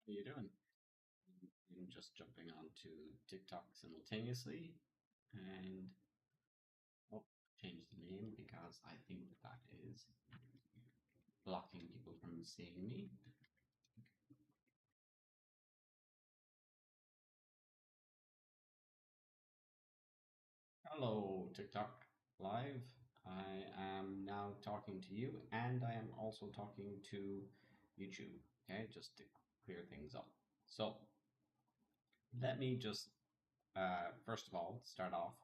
How you doing? I'm just jumping onto TikTok simultaneously and oh, change the name because I think that is blocking people from seeing me. Hello, TikTok Live. I am now talking to you and I am also talking to YouTube. Okay, just to clear things up. So let me just first of all start off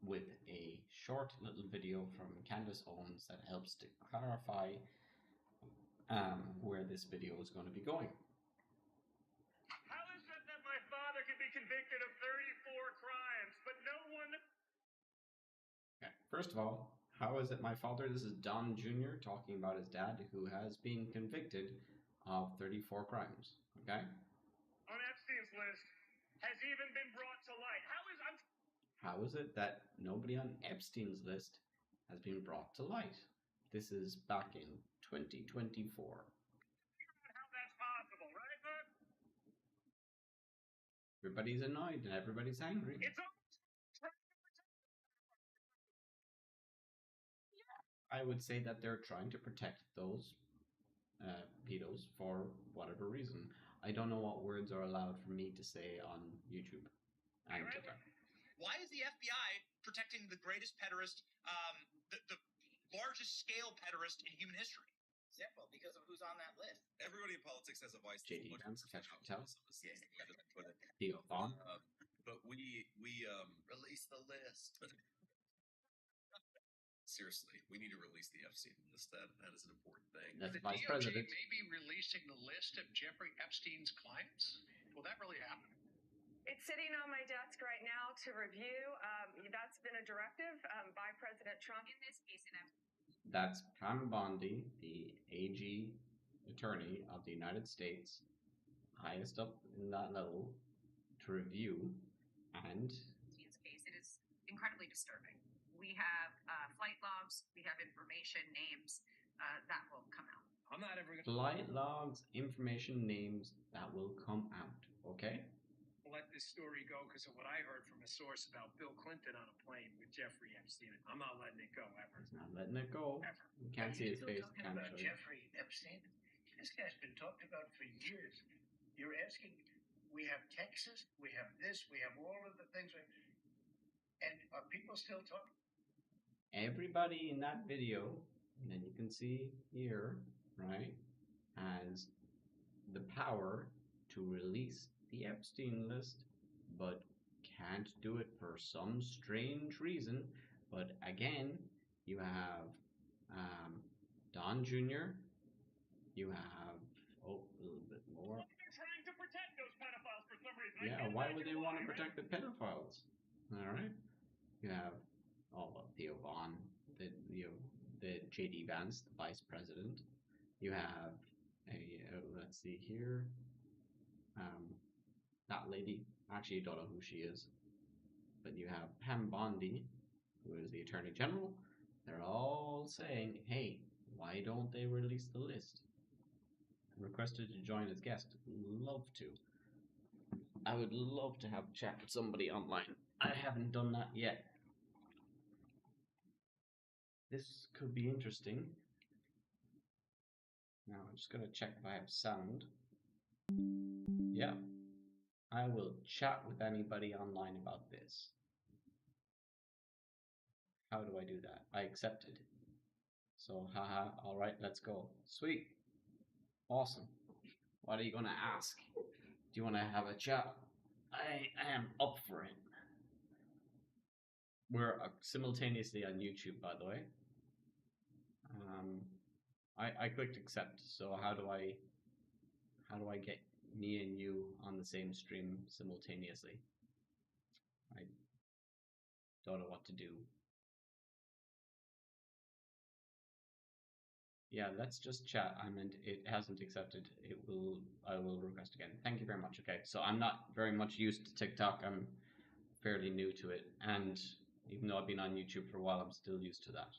with a short little video from Candace Owens that helps to clarify where this video is going to be going. How is it that my father can be convicted of 34 crimes, but no one... Okay. First of all, how is it my father? This is Don Jr. talking about his dad who has been convicted of 34 crimes. Okay? On Epstein's list has even been brought to light. How is it that nobody on Epstein's list has been brought to light? This is back in 2024. How that's possible, right, Bud? Everybody's annoyed and everybody's angry. It's almost I would say that they're trying to protect those pedos for whatever reason. I don't know what words are allowed for me to say on YouTube and TikTok. Why is the FBI protecting the greatest pederast, the largest scale pederast in human history? Simple, because of who's on that list. Everybody in politics has a vice. JD Vance, Catch Patel, Theo Theo Vaughn. But we Release the list. seriously, we need to release the Epstein list. That is an important thing. That's The Vice DOJ President. may be releasing the list of Jeffrey Epstein's clients. Will that really happen? It's sitting on my desk right now to review. That's been a directive by President Trump. In this case, That's Pam Bondi, the AG attorney of the United States, highest up in that level, to review and Epstein's case, it is incredibly disturbing. We have flight logs, we have information, names that will come out. I'm not ever going to flight logs, information, names that will come out. Okay? Let this story go because of what I heard from a source about Bill Clinton on a plane with Jeffrey Epstein. I'm not letting it go ever. He's not letting it go. Ever. You can't see his face. Talking Can't about show you. Jeffrey Epstein. This guy's been talked about for years. You're asking, we have Texas, we have this, we have all of the things. And are people still talking? Everybody in that video, and then you can see here, right, has the power to release the Epstein list, but can't do it for some strange reason. But again, you have Don Jr., you have, a little bit more. They're trying to protect those pedophiles for some reason. Yeah, why would they want to protect the pedophiles? All right, you have Theo Vaughn, the JD Vance, the vice president. You have let's see here, that lady. Actually, you don't know who she is, but you have Pam Bondi, who is the attorney general. They're all saying, "Hey, why don't they release the list?" Requested to join as guest. Love to. I would love to have a chat with somebody online. I haven't done that yet. This could be interesting. Now I'm just gonna check if I have sound. Yeah. I will chat with anybody online about this. How do I do that? I accepted. So haha, alright, let's go. Sweet. Awesome. What are you gonna ask? Do you wanna have a chat? I am up for it. We're simultaneously on YouTube, by the way. I clicked accept, so how do I get me and you on the same stream simultaneously? I don't know what to do. Yeah, let's just chat. It hasn't accepted. I will request again. Thank you very much. Okay, so I'm not very much used to TikTok. I'm fairly new to it, and even though I've been on YouTube for a while, I'm still used to that.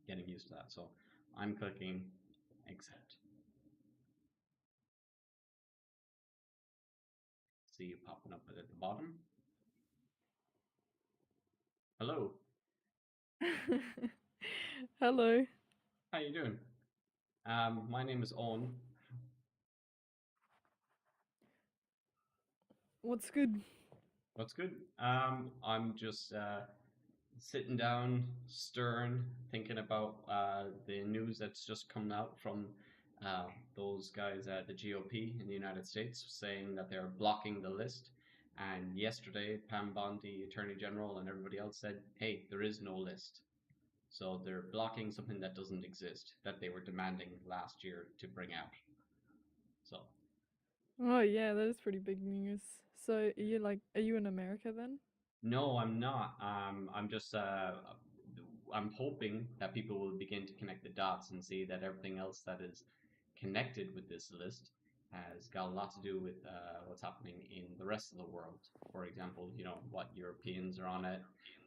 Getting used to that. So I'm clicking accept. see you popping up at the bottom. Hello. Hello. How you doing? My name is Owen. What's good? What's good? I'm just sitting down, stirring, thinking about the news that's just come out from those guys at the GOP in the United States saying that they're blocking the list. And yesterday, Pam Bondi, Attorney General, and everybody else said, hey, there is no list. So they're blocking something that doesn't exist, that they were demanding last year to bring out. So, Oh yeah, that is pretty big news. So are you in America then? no, I'm not. I'm just, I'm hoping that people will begin to connect the dots and see that everything else that is connected with this list has got a lot to do with what's happening in the rest of the world. For example, what Europeans are on it,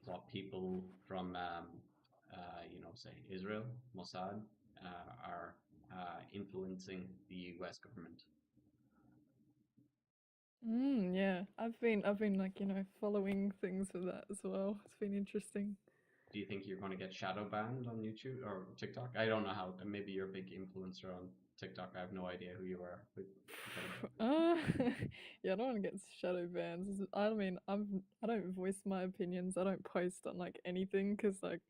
what people from, say Israel, Mossad, are influencing the U.S. government. Yeah. I've been like, following things with that as well. It's been interesting. Do you think you're going to get shadow banned on YouTube or TikTok? I don't know how. Maybe you're a big influencer on TikTok. I have no idea who you are. Yeah, I don't want to get shadow bans. I mean, I don't voice my opinions. I don't post on like anything because like,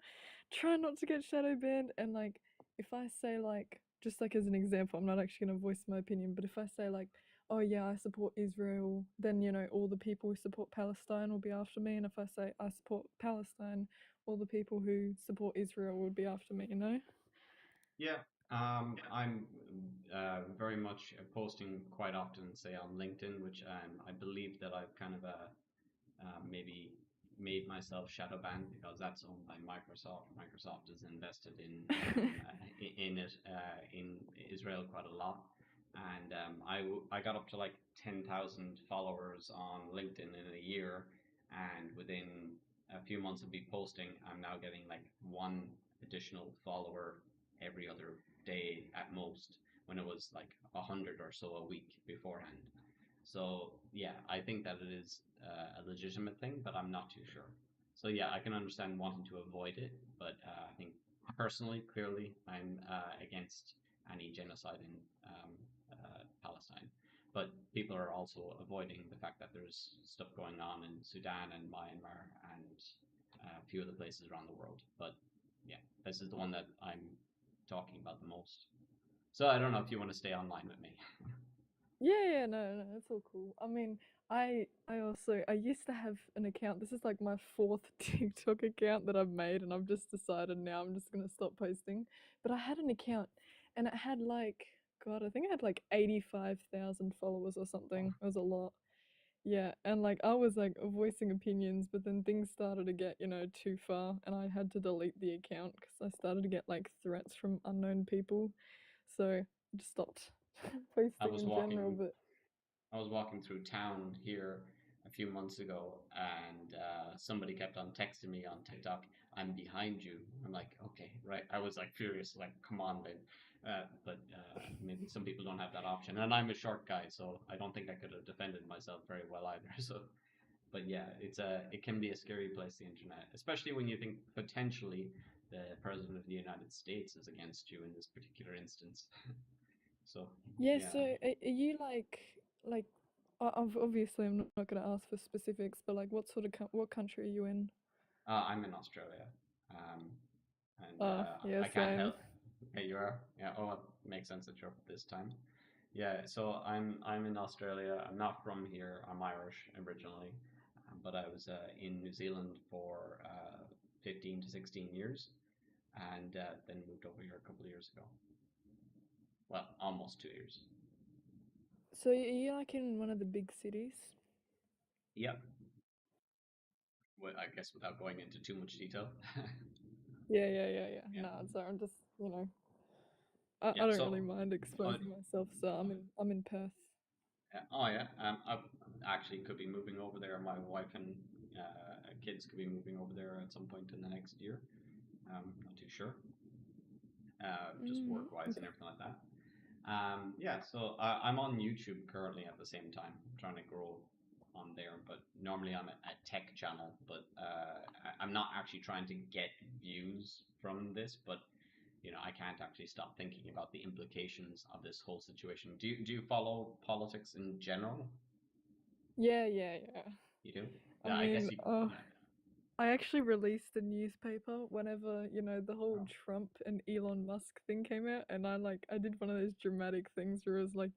try not to get shadow banned. And like, if I say like, just like as an example, I'm not actually gonna voice my opinion, but if I say like, oh yeah, I support Israel, then all the people who support Palestine will be after me. And if I say I support Palestine, all the people who support Israel would be after me. Yeah, I'm very much posting quite often, say on LinkedIn, which I believe that I've kind of maybe made myself shadow banned because that's owned by Microsoft. Microsoft is invested in it in Israel quite a lot, and I got up to like 10,000 followers on LinkedIn in a year, and within a few months of me posting, I'm now getting like one additional follower every other day at most, when it was like 100 or so a week beforehand. So yeah, I think that it is a legitimate thing, but I'm not too sure. So yeah, I can understand wanting to avoid it, but I think personally, clearly, I'm against any genocide in Palestine. But people are also avoiding the fact that there's stuff going on in Sudan and Myanmar and a few other places around the world. But yeah, this is the one that I'm talking about the most. So I don't know if you want to stay online with me. Yeah, no, it's all cool. I mean, I used to have an account. This is like my fourth TikTok account that I've made, and I've just decided now I'm just gonna stop posting. But I had an account, and it had like, God, I think it had like 85,000 followers or something. It was a lot. Yeah, and like I was like voicing opinions, but then things started to get, too far, and I had to delete the account because I started to get like threats from unknown people. So I just stopped I posting was in general, walking but I was walking through town here a few months ago, and somebody kept on texting me on TikTok, "I'm behind you." I'm like, okay, right. I was like furious, like, come on, babe. But maybe some people don't have that option, and I'm a short guy, so I don't think I could have defended myself very well either. So, but yeah, it can be a scary place, the internet, especially when you think potentially the president of the United States is against you in this particular instance. So yeah. yeah, So are you like obviously I'm not going to ask for specifics, but like what sort of what country are you in? I'm in Australia, um, and Yeah, I can't same. help. Yeah, you are. Yeah. Oh, it makes sense that you're up this time. Yeah. So I'm in Australia. I'm not from here. I'm Irish originally, but I was in New Zealand for 15 to 16 years, and then moved over here a couple of years ago. Well, almost 2 years. So are you like in one of the big cities? Yep. Well, I guess without going into too much detail. Yeah. Yeah. No, sorry, I'm just Yeah. I don't So, really mind uh, exposing myself. So I'm in Perth. oh yeah, I actually could be moving over there. My wife and kids could be moving over there at some point in the next year. Not too sure. Just work wise and Okay. everything like that. Yeah, so I'm on YouTube currently at the same time, trying to grow on there, but normally I'm a tech channel, but I'm not actually trying to get views from this, but I can't actually stop thinking about the implications of this whole situation. Do you follow politics in general? Yeah. You do? I Yeah, I guess mean, you. I actually released a newspaper whenever, the whole Oh. Trump and Elon Musk thing came out, and I did one of those dramatic things where it was like,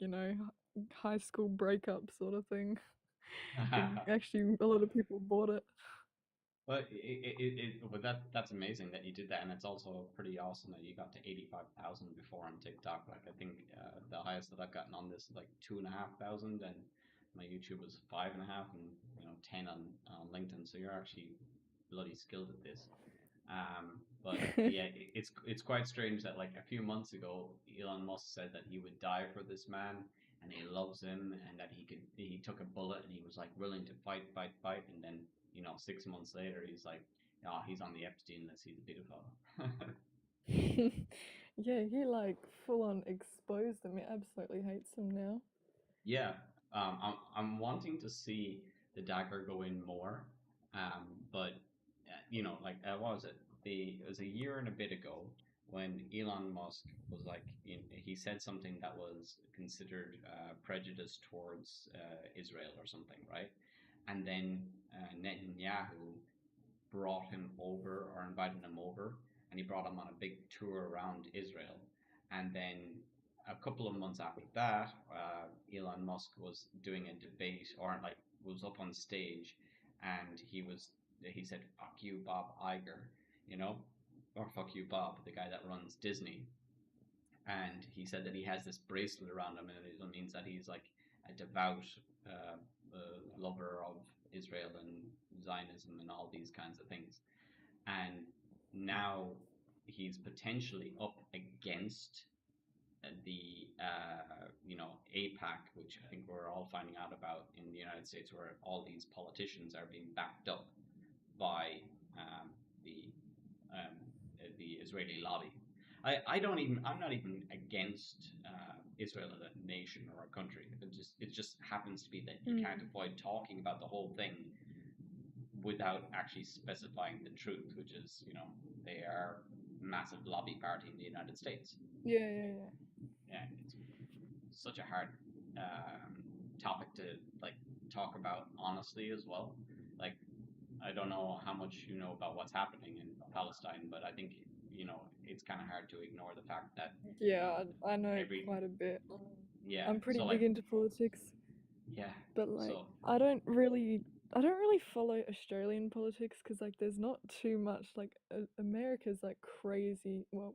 high school breakup sort of thing. And actually, a lot of people bought it. But but that's amazing that you did that, and it's also pretty awesome that you got to 85,000 before on TikTok. Like I think the highest that I've gotten on this is like 2,500, and my YouTube was 5.5, and 10 on LinkedIn. So you're actually bloody skilled at this. But yeah, it's quite strange that like a few months ago, Elon Musk said that he would die for this man, and he loves him, and that he took a bullet, and he was like willing to fight, and then 6 months later, he's like, oh, he's on the Epstein list. He's a pedophile. Yeah, he like full on exposed him. He absolutely hates him now. Yeah, I'm wanting to see the dagger go in more, but like what was it? It was a year and a bit ago when Elon Musk was like, he said something that was considered prejudice towards Israel or something, right? And then Netanyahu brought him over or invited him over, and he brought him on a big tour around Israel. And then a couple of months after that, Elon Musk was doing a debate, or like was up on stage, and he said, "Fuck you, Bob Iger," or "Fuck you, Bob," the guy that runs Disney. And he said that he has this bracelet around him, and it means that he's like a devout lover of Israel and Zionism and all these kinds of things. And now he's potentially up against the AIPAC, which I think we're all finding out about in the United States, where all these politicians are being backed up by the Israeli lobby. I'm not even against Israel as a nation or a country. It just happens to be that you can't avoid talking about the whole thing without actually specifying the truth, which is, they are a massive lobby party in the United States. Yeah. Yeah, it's such a hard topic to like talk about honestly as well. Like, I don't know how much you know about what's happening in Palestine, but I think it's kind of hard to ignore the fact that I know quite a bit. Yeah, I'm pretty so, big like, into politics, yeah. but like So I don't really follow Australian politics because like there's not too much. Like America's like crazy. Well,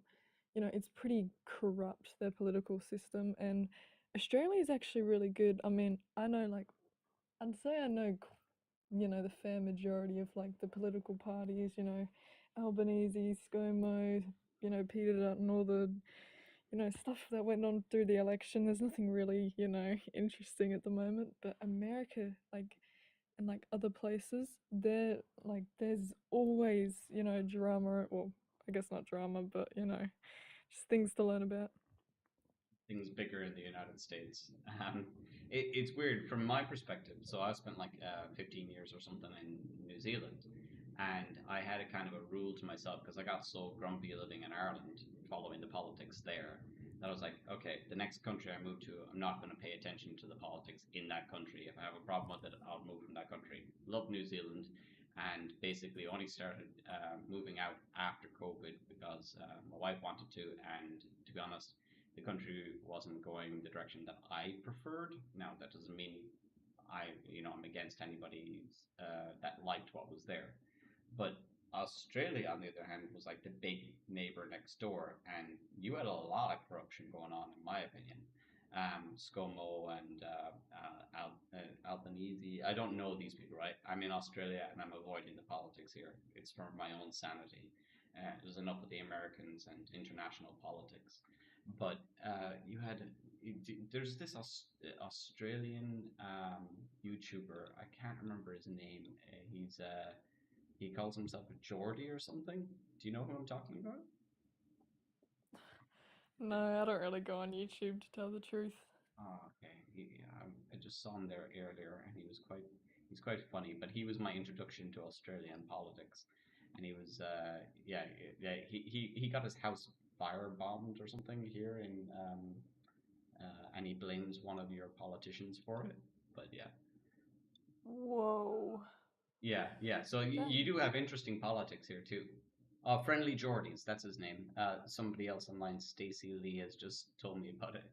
it's pretty corrupt, their political system, and Australia is actually really good. I mean, I know like I'd say I know the fair majority of like the political parties, Albanese, ScoMo, Peter Dutton, all the stuff that went on through the election. There's nothing really interesting at the moment, but America, like, and like other places, there like there's always drama. Well, I guess not drama, but just things to learn about. things bigger in the United States. It's weird from my perspective. So I spent like 15 years or something in New Zealand, and I had a kind of a rule to myself because I got so grumpy living in Ireland, following the politics there, that I was like, okay, the next country I move to, I'm not going to pay attention to the politics in that country. If I have a problem with it, I'll move from that country. Love New Zealand, and basically only started moving out after COVID because my wife wanted to, and to be honest, the country wasn't going the direction that I preferred. Now that doesn't mean I'm against anybody that liked what was there, but Australia, on the other hand, was like the big neighbor next door, and you had a lot of corruption going on, in my opinion. ScoMo and Albanese. I don't know these people, right? I'm in Australia and I'm avoiding the politics here. It's for my own sanity. There's enough of the Americans and international politics. But there's this Australian YouTuber. I can't remember his name. He calls himself a Geordie or something. Do you know who I'm talking about? No, I don't really go on YouTube, to tell the truth. Oh, okay. I just saw him there earlier, and He's quite funny, but he was my introduction to Australian politics, and he was he got his house firebombed or something here in and he blames one of your politicians for it. But yeah. Whoa. Yeah. So you do have interesting politics here too. Friendly Geordies, that's his name. Somebody else online, Stacey Lee, has just told me about it.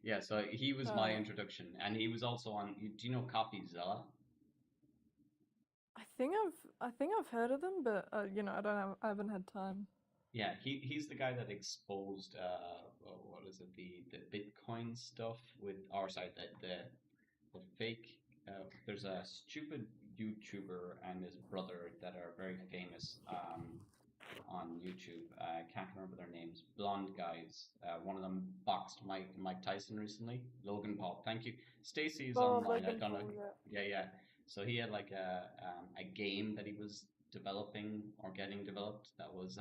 Yeah, so he was my introduction, and he was also on. Do you know CopyZilla? I think I've heard of them, but you know, I haven't had time. Yeah, he's the guy that exposed what is it, the Bitcoin stuff with, or sorry, the fake. There's a stupid YouTuber and his brother that are very famous on YouTube. I can't remember their names. Blonde guys. One of them boxed Mike Tyson recently. Logan Paul. Thank you. Stacey's online. I don't know. Yeah. So he had like a game that he was developing or getting developed that was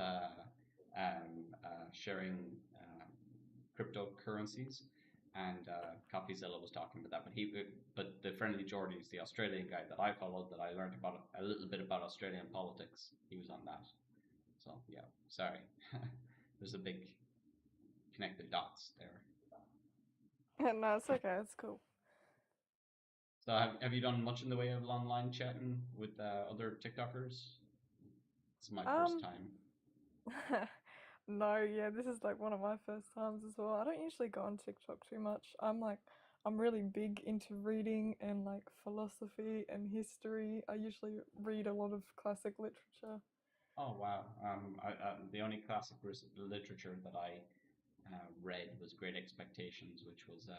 sharing cryptocurrencies, and CopyZilla was talking about that. But the Friendly Geordie is the Australian guy that I followed, that I learned about a little bit about Australian politics. He was on that. So yeah, sorry. There's a big connected dots there. No, it's okay. It's cool. So have you done much in the way of online chatting with other TikTokers? It's my first time. No, yeah, this is like one of my first times as well. I don't usually go on TikTok too much. I'm really big into reading and like philosophy and history. I usually read a lot of classic literature. Oh wow! The only classic literature that I read was Great Expectations, which was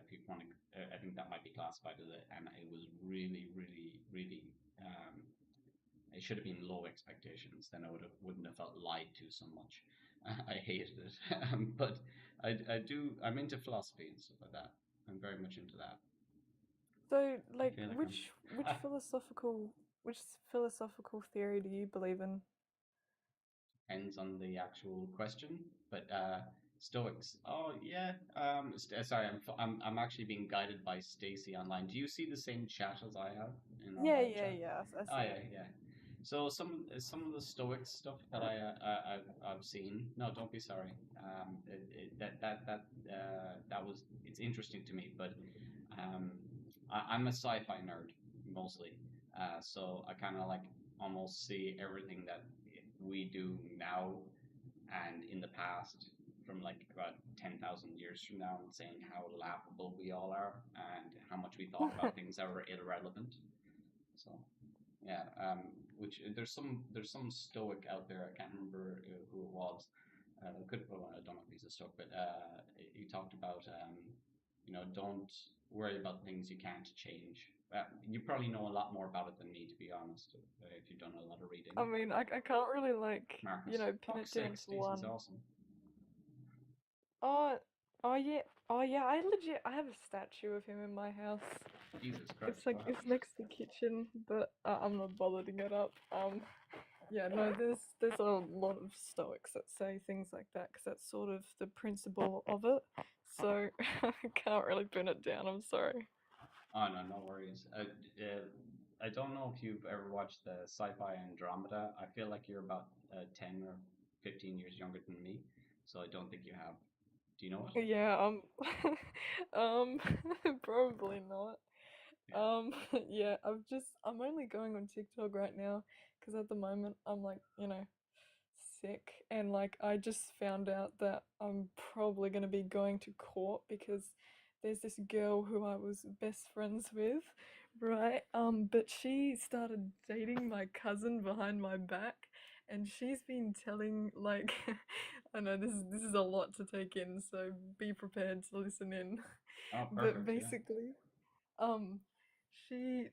if you want to, I think that might be classified as it, and it was really, really, really. It should have been low expectations. Then I wouldn't have felt lied to so much. I hated it, but I'm into philosophy and stuff like that. I'm very much into that. So, like, which philosophical theory do you believe in? Depends on the actual question, but Stoics. Oh yeah. Sorry, I'm actually being guided by Stacey online. Do you see the same chat as I have? Yeah. I see. yeah. So some of the Stoic stuff that I've seen. No, don't be sorry. It's interesting to me, but I'm a sci-fi nerd mostly. So I kind of like almost see everything that we do now and in the past from like about 10,000 years from now, and saying how laughable we all are and how much we thought about things that were irrelevant. So yeah, which there's some Stoic out there. I can't remember who it was. I don't know if he's a Stoic, but he talked about don't worry about things you can't change. You probably know a lot more about it than me, to be honest, if you've done a lot of reading. I mean, I can't really like Marcus. pin it down to one. Awesome. Oh yeah. I have a statue of him in my house. Jesus Christ. It's next to the kitchen, but I'm not bothered to get up. Yeah, no, there's a lot of Stoics that say things like that because that's sort of the principle of it. So I can't really pin it down. I'm sorry. Oh no worries. I don't know if you've ever watched the Sci-Fi Andromeda. I feel like you're about 10 or 15 years younger than me, so I don't think you have. Do you know it? Yeah, probably not. Yeah, I'm only going on TikTok right now because at the moment I'm like, sick, and like I just found out that I'm probably going to be going to court because there's this girl who I was best friends with, right? But she started dating my cousin behind my back, and she's been telling like I know this is a lot to take in, so be prepared to listen in. Oh, perfect, But basically, she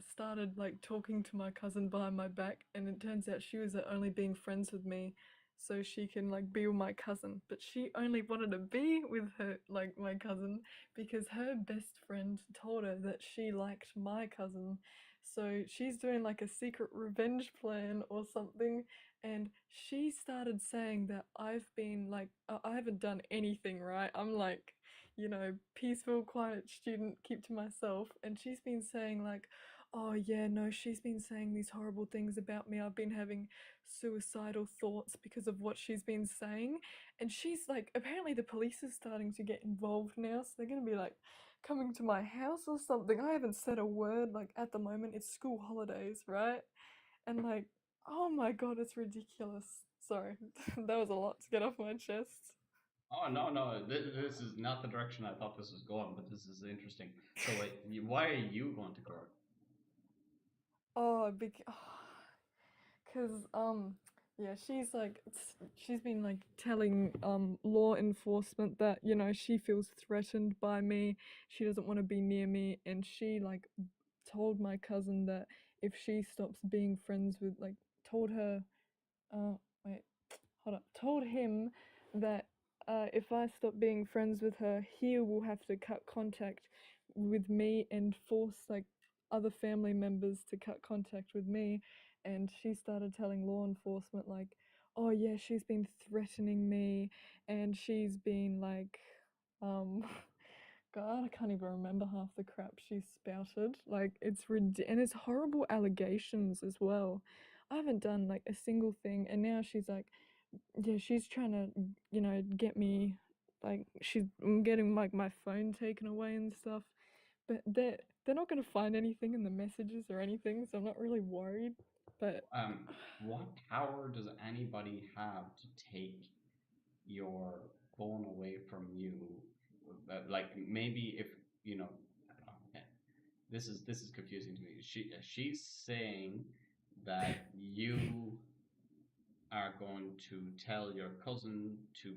started like talking to my cousin behind my back, and it turns out she was only being friends with me so she can like be with my cousin, but she only wanted to be with her like my cousin because her best friend told her that she liked my cousin. So she's doing like a secret revenge plan or something, and she started saying that I've been like I haven't done anything, right? I'm like, peaceful, quiet student, keep to myself. And she's been saying like, oh yeah, no, she's been saying these horrible things about me. I've been having suicidal thoughts because of what she's been saying. And she's like, apparently the police is starting to get involved now, so they're gonna be like coming to my house or something. I haven't said a word, like at the moment it's school holidays, right? And like, oh my god, it's ridiculous. Sorry, that was a lot to get off my chest. Oh no, no, this is not the direction I thought this was going, but this is interesting. So wait, why are you going to court? Oh, because yeah, she's been like telling law enforcement that, you know, she feels threatened by me. She doesn't want to be near me, and she like told my cousin that if she stops being friends with like told her uh wait, hold up, told him that if I stop being friends with her, he will have to cut contact with me and force like other family members to cut contact with me. And she started telling law enforcement, like, oh yeah, she's been threatening me, and she's been like, um, God, I can't even remember half the crap she spouted. Like, and it's horrible allegations as well. I haven't done like a single thing, and now she's like, yeah, she's trying to, you know, get me, like, she's getting like my phone taken away and stuff. But they're not gonna find anything in the messages or anything, so I'm not really worried. But What power does anybody have to take your phone away from you? Like maybe if you know, I don't know. This is confusing to me. She's saying that you are going to tell your cousin to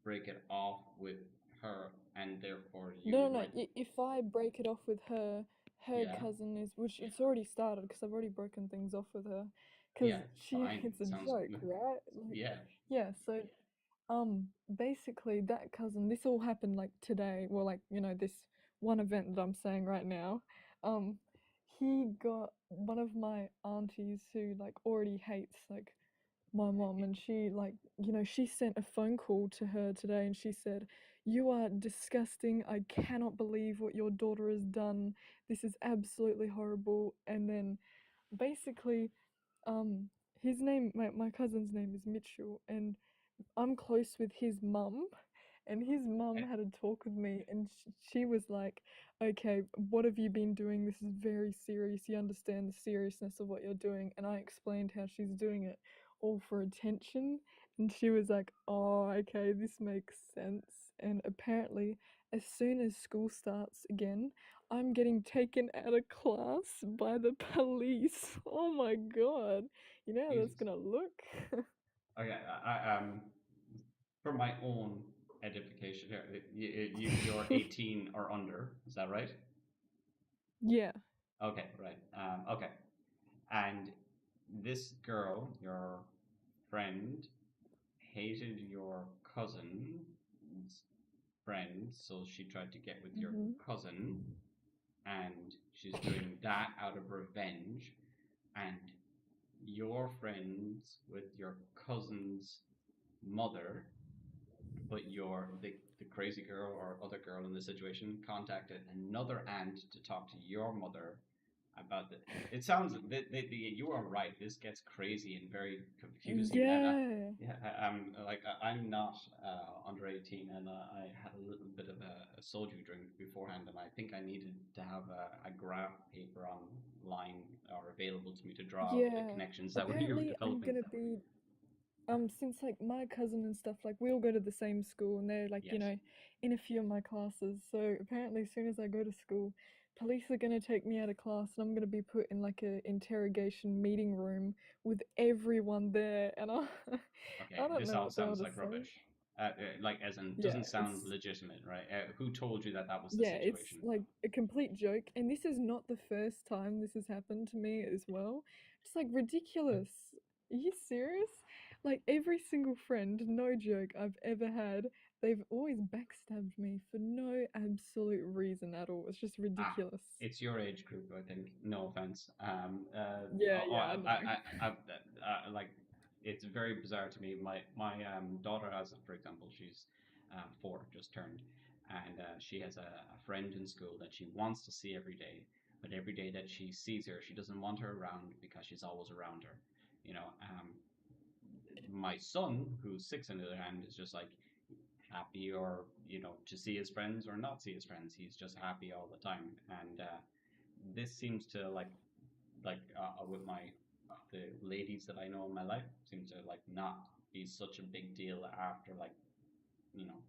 break it off with her, and therefore you no, no, might. if I break it off with her, her Yeah, cousin is, which it's already started because I've already broken things off with her, because yeah, she, fine. it's a Sounds joke, right? Like, yeah. yeah, so basically that cousin, this all happened like today, well, like, you know, this one event that I'm saying right now. Um, he got one of my aunties who like already hates like my mom, and she like, you know, she sent a phone call to her today and she said, you are disgusting, I cannot believe what your daughter has done, this is absolutely horrible. And then basically um his name, my cousin's name is Mitchell, and I'm close with his mum, and his mum Okay. had a talk with me, and she was like, okay, what have you been doing? This is very serious. You understand the seriousness of what you're doing. And I explained how she's doing it all for attention. And she was like, oh, okay, this makes sense. And apparently, as soon as school starts again, I'm getting taken out of class by the police. Oh my god. You know how that's Jesus. gonna look? Okay, for my own edification here, you're 18 or under, is that right? Yeah. Okay, right. Okay. And this girl, your friend, hated your cousin's friend, so she tried to get with your Mhm. cousin, and she's doing that out of revenge. And you're friends with your cousin's mother, but the crazy girl or other girl in the situation contacted another aunt to talk to your mother about the. It sounds that you are right. This gets crazy and very confusing. And Yeah. yeah, I'm not under 18, and I had a little bit of a soju drink beforehand, and I think I needed to have a graph paper online or available to me to draw out the Yeah. connections that you were Apparently, I'm developing. gonna be since like my cousin and stuff, like we all go to the same school, and they're like, you Yes. know, in a few of my classes. So apparently, as soon as I go to school, police are gonna take me out of class, and I'm gonna be put in like a interrogation meeting room with everyone there, and I Okay, I don't this know all what they want sounds to like say. rubbish. Like, as in, Yeah, doesn't sound it's legitimate, right? Who told you that that was the yeah, it's situation? like a complete joke, and this is not the first time this has happened to me as well. It's like ridiculous. Are you serious? Like every single friend, no joke, I've ever had, they've always backstabbed me for no absolute reason at all. It's just Ah, ridiculous. it's your age group, I think. No offense. Yeah, yeah, I know. Like, it's very bizarre to me. My daughter has, for example, she's 4, just turned, and she has a friend in school that she wants to see every day, but every day that she sees her, she doesn't want her around because she's always around her. My son, who's 6 on the other hand, is just like happy, or to see his friends or not see his friends. He's just happy all the time, and this seems to with the ladies that I know in my life seem to not be such a big deal after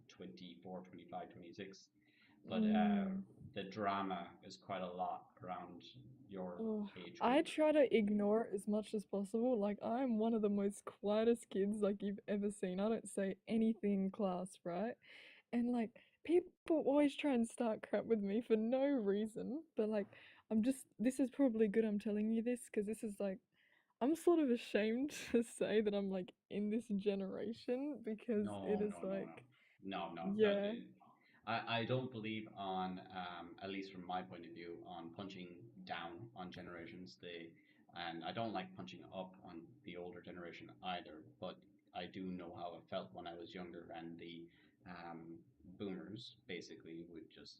24, 25, 26. But the drama is quite a lot around your age I group. try to ignore it as much as possible. Like, I'm one of the most quietest kids you've ever seen. I don't say anything in class, right? And people always try and start crap with me for no reason. But this is probably good I'm telling you this, because this is I'm sort of ashamed to say that I'm in this generation, because it is No. yeah. I don't believe on, at least from my point of view, on punching down on generations. And I don't like punching up on the older generation either. But I do know how it felt when I was younger, and the boomers basically would just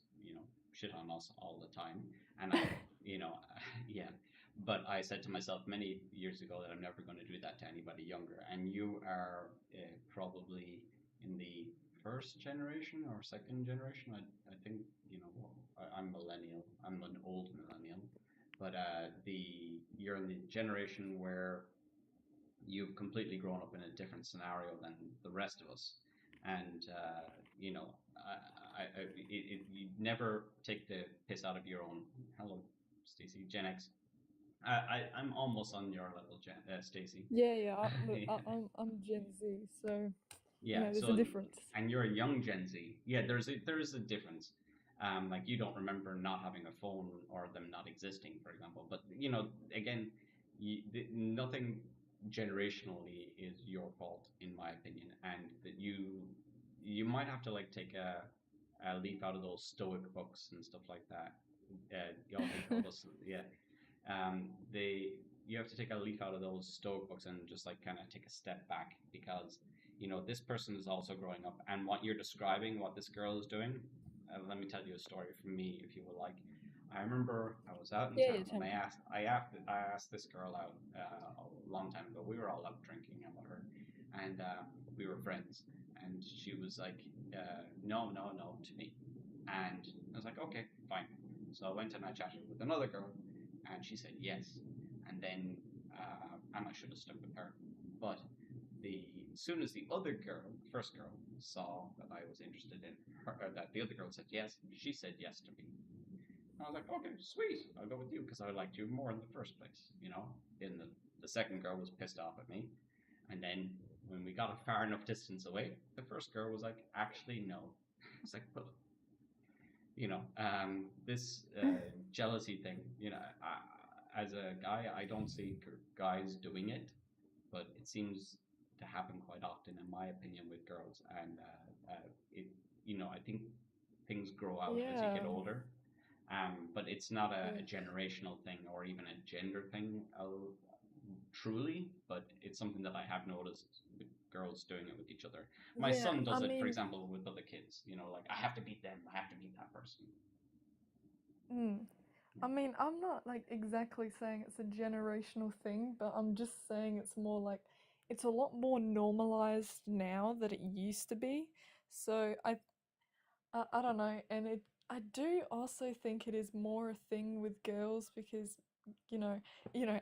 shit on us all the time, and yeah. But I said to myself many years ago that I'm never going to do that to anybody younger. And you are probably in the first generation or second generation. I think I'm millennial. I'm an old millennial, but you're in the generation where you've completely grown up in a different scenario than the rest of us, and you never take the piss out of your own. Hello, Stacey, Gen X. I'm almost on your level, Stacey. Yeah. Look, I'm Gen Z, so Yeah, there's a difference. And you're a young Gen Z. Yeah, there is a difference. You don't remember not having a phone or them not existing, for example. But again, nothing generationally is your fault, in my opinion, and that you might have to take a leaf out of those Stoic books and stuff like that. Yeah. You have to take a leaf out of those Stoic books and just kind of take a step back, because this person is also growing up, and what you're describing, what this girl is doing. Let me tell you a story from me, if you would like. I remember I was out in town, and I asked this girl out a long time ago. We were all out drinking and whatever, and we were friends. And she was like, no, to me. And I was like, okay, fine. So I went and I chatted with another girl, and she said yes. And then, and I should have stuck with her. But as soon as the other girl, the first girl, saw that I was interested in her, or that the other girl said yes, she said yes to me. I was like, okay, sweet, I'll go with you, because I liked you more in the first place, Then the second girl was pissed off at me. And then when we got a far enough distance away, the first girl was like, actually, no. I was like, well, this jealousy thing, as a guy, I don't see guys doing it, but it seems to happen quite often, in my opinion, with girls. And I think things grow out as you get older. But it's not a generational thing or even a gender thing, truly. But it's something that I have noticed with girls doing it with each other. My son does it, for example, with other kids. I have to beat them. I have to beat that person. I mean, I'm not exactly saying it's a generational thing, but I'm just saying it's more it's a lot more normalized now than it used to be. So I don't know, and I do also think it is more a thing with girls, because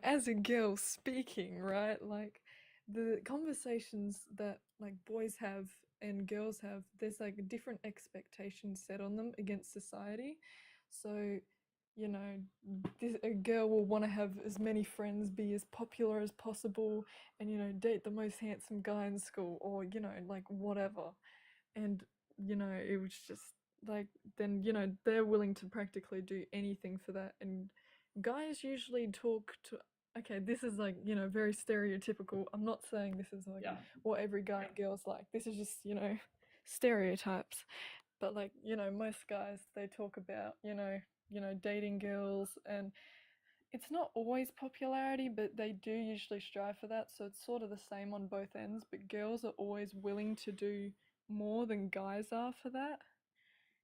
as a girl speaking, right? The conversations that boys have and girls have, there's different expectations set on them against society. So a girl will want to have as many friends, be as popular as possible, and date the most handsome guy in school, or whatever. And it was just then they're willing to practically do anything for that. And guys usually talk to, okay, this is very stereotypical. I'm not saying this is what every guy and girl's like. This is just stereotypes. But most guys, they talk about dating girls, and it's not always popularity, but they do usually strive for that. So it's sort of the same on both ends, but girls are always willing to do more than guys are for that.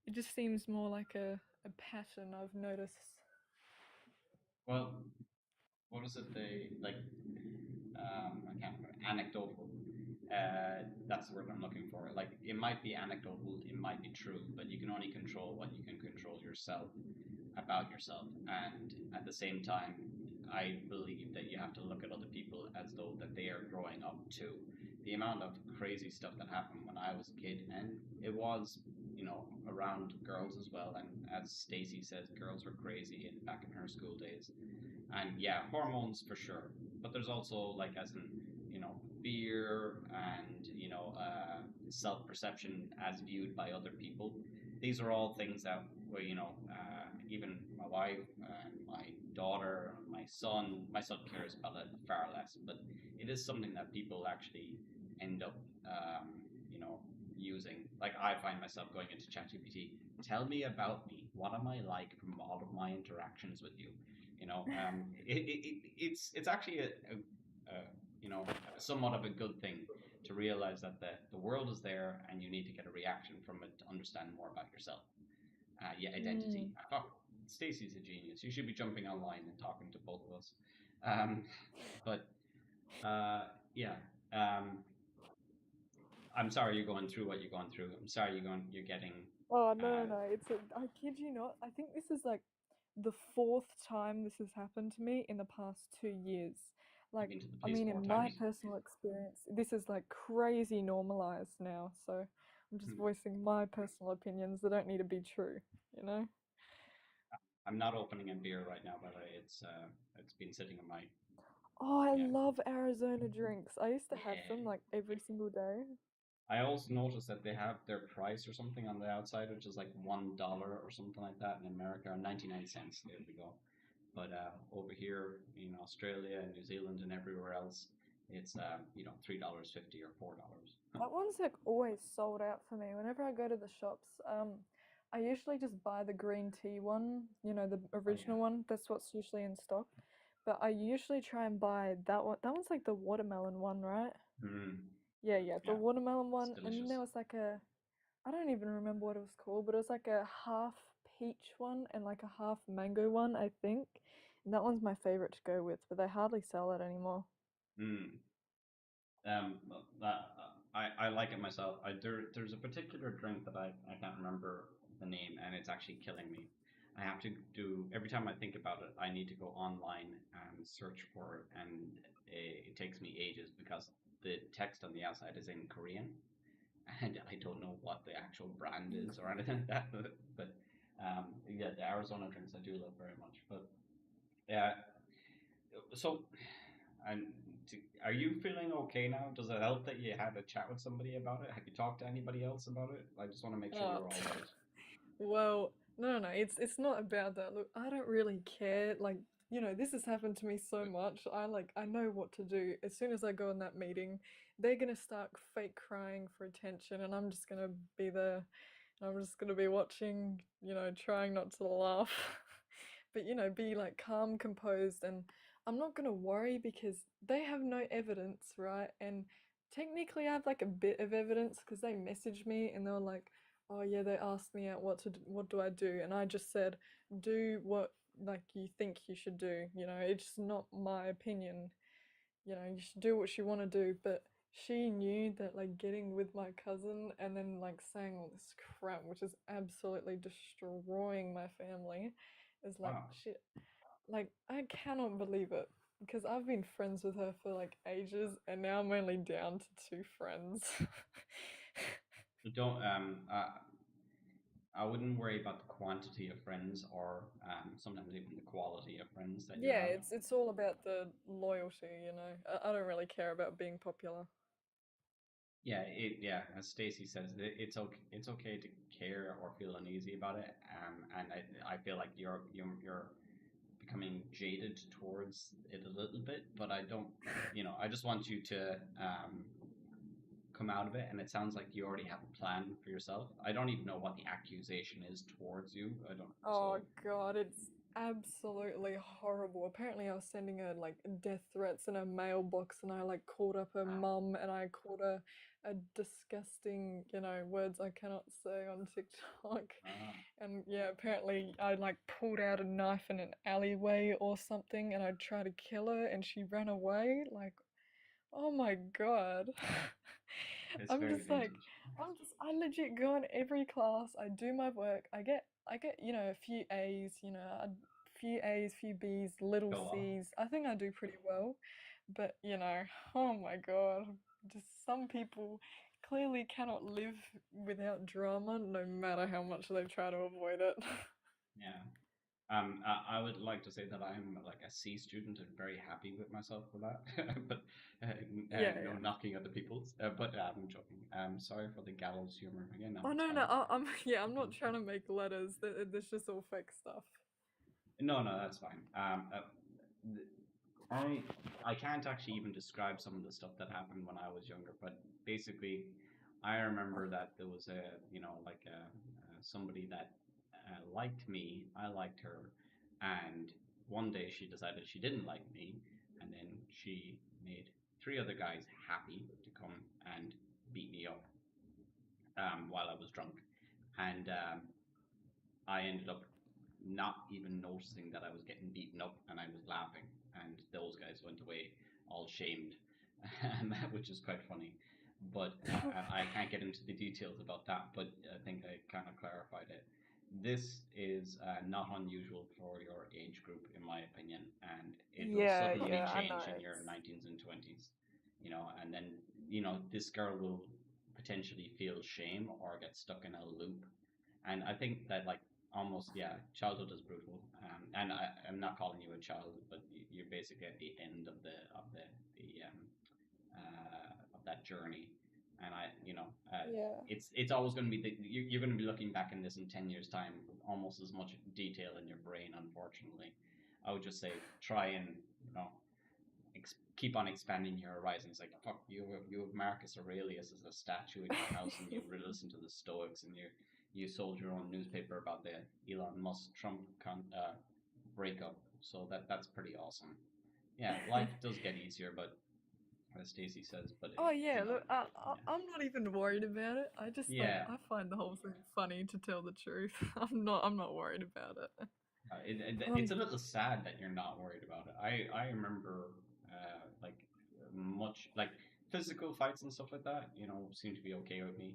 It just seems more like a pattern I've noticed. Well, what is it? They like I can't remember. Anecdotal. That's the word I'm looking for. Like it might be anecdotal, it might be true, but you can only control what you can control yourself about yourself. And at the same time, I believe that you have to look at other people as though that they are growing up too. The amount of crazy stuff that happened when I was a kid, and it was, around girls as well. And as Stacy says, girls were crazy back in her school days. And yeah, hormones for sure. But there's also like as in, fear and self-perception as viewed by other people. These are all things that were, even my wife and my daughter, my son cares about it far less, but it is something that people actually end up, using. Like I find myself going into ChatGPT, tell me about me. What am I like from all of my interactions with you? It's actually a somewhat of a good thing to realize that the world is there and you need to get a reaction from it to understand more about yourself. Identity. Oh, Stacy's a genius. You should be jumping online and talking to both of us. But yeah. I'm sorry you're going through what you're going through. I'm sorry you're getting. Oh no. I kid you not. I think this is like the 4th time this has happened to me in the past 2 years. Like, been to the I police mean, 4 in my times. personal experience, this is like crazy normalized now. So I'm just voicing my personal opinions. They don't need to be true, I'm not opening a beer right now, but it's been sitting on my. Oh, I Yeah. love Arizona drinks. I used to have Yeah. them like every single day. I also noticed that they have their price or something on the outside, which is like $1 or something like that in America, or 99 cents. There we go. But over here in Australia and New Zealand and everywhere else, it's $3.50 or $4. That one's like always sold out for me. Whenever I go to the shops, I usually just buy the green tea one, the original one. That's what's usually in stock. But I usually try and buy that one. That one's like the watermelon one, right? Yeah, the watermelon one. And then there was like I don't even remember what it was called, but it was like a half peach one and like a half mango one, I think. And that one's my favorite to go with, but they hardly sell it anymore. I like it myself. There's a particular drink that I can't remember the name, and it's actually killing me. I have to do every time I think about it. I need to go online and search for it, and it takes me ages because the text on the outside is in Korean, and I don't know what the actual brand is or anything like that. But yeah, the Arizona drinks I do love very much. But yeah, so are you feeling okay now? Does it help that you had a chat with somebody about it? Have you talked to anybody else about it? I just want to make sure you're all right. Well, no. It's not about that. Look, I don't really care. Like, this has happened to me so much. I know what to do. As soon as I go in that meeting, they're gonna start fake crying for attention, and I'm just gonna be there. I'm just gonna be watching, trying not to laugh. But be like calm, composed, and I'm not gonna worry because they have no evidence, right? And technically I have like a bit of evidence because they messaged me and they were like, oh yeah, they asked me out what do I do, and I just said, do what like you think you should do. It's not my opinion. You should do what you want to do. But she knew that like getting with my cousin and then like saying all this crap, which is absolutely destroying my family, is like shit. Like, I cannot believe it because I've been friends with her for like ages, and now I'm only down to 2 friends. Don't I wouldn't worry about the quantity of friends or sometimes even the quality of friends that you Yeah, have. it's all about the loyalty, I don't really care about being popular. Yeah, as Stacy says, it's okay to care or feel uneasy about it. And I feel like you're becoming jaded towards it a little bit, but I don't, I just want you to come out of it. And it sounds like you already have a plan for yourself. I don't even know what the accusation is towards you. I don't. Oh God, absolutely horrible. Apparently, I was sending her like death threats in her mailbox, and I like called up her mum, and I called her a disgusting, words I cannot say on TikTok. And yeah, apparently I like pulled out a knife in an alleyway or something, and I tried to kill her, and she ran away. Like, oh my God. It's I'm very just like, vintage. I legit go in every class. I do my work. I get, a few A's, a few A's, few B's, little Go on. C's. I think I do pretty well, but oh my God, just some people clearly cannot live without drama, no matter how much they try to avoid it. Yeah. I would like to say that I'm like a C student and very happy with myself for that. But Yeah, no yeah. knocking at the people's. But I'm joking. Sorry for the gallows humor again. Oh It's no, no, fine. I'm not trying to make letters. That's just all fake stuff. No, no, that's fine. Th- I can't actually even describe some of the stuff that happened when I was younger, but basically, I remember that there was somebody that liked me, I liked her, and one day she decided she didn't like me, and then she made three other guys happy to come and beat me up while I was drunk, and I ended up not even noticing that I was getting beaten up, and I was laughing, and those guys went away all shamed, which is quite funny. But I can't get into the details about that, but I think I kind of clarified it. This is not unusual for your age group, in my opinion, and it will Yeah, suddenly yeah, I know. change in your 19s and 20s, and then, this girl will potentially feel shame or get stuck in a loop. And I think that, like, almost, yeah, childhood is brutal. And I'm not calling you a child, but you're basically at the end of of that journey. And Yeah. it's always going to be you're going to be looking back in this in 10 years' time with almost as much detail in your brain. Unfortunately, I would just say try and keep on expanding your horizons. Like, fuck, you have Marcus Aurelius as a statue in your house, and you listen to the Stoics, and you sold your own newspaper about the Elon Musk Trump breakup. So that's pretty awesome. Yeah, life does get easier, but as Stacy says, but Oh yeah, look, yeah. I'm not even worried about it. I just Yeah. I find the whole thing funny, to tell the truth. I'm not worried about it. It's a little sad that you're not worried about it. I remember like much like physical fights and stuff like that. Seemed to be okay with me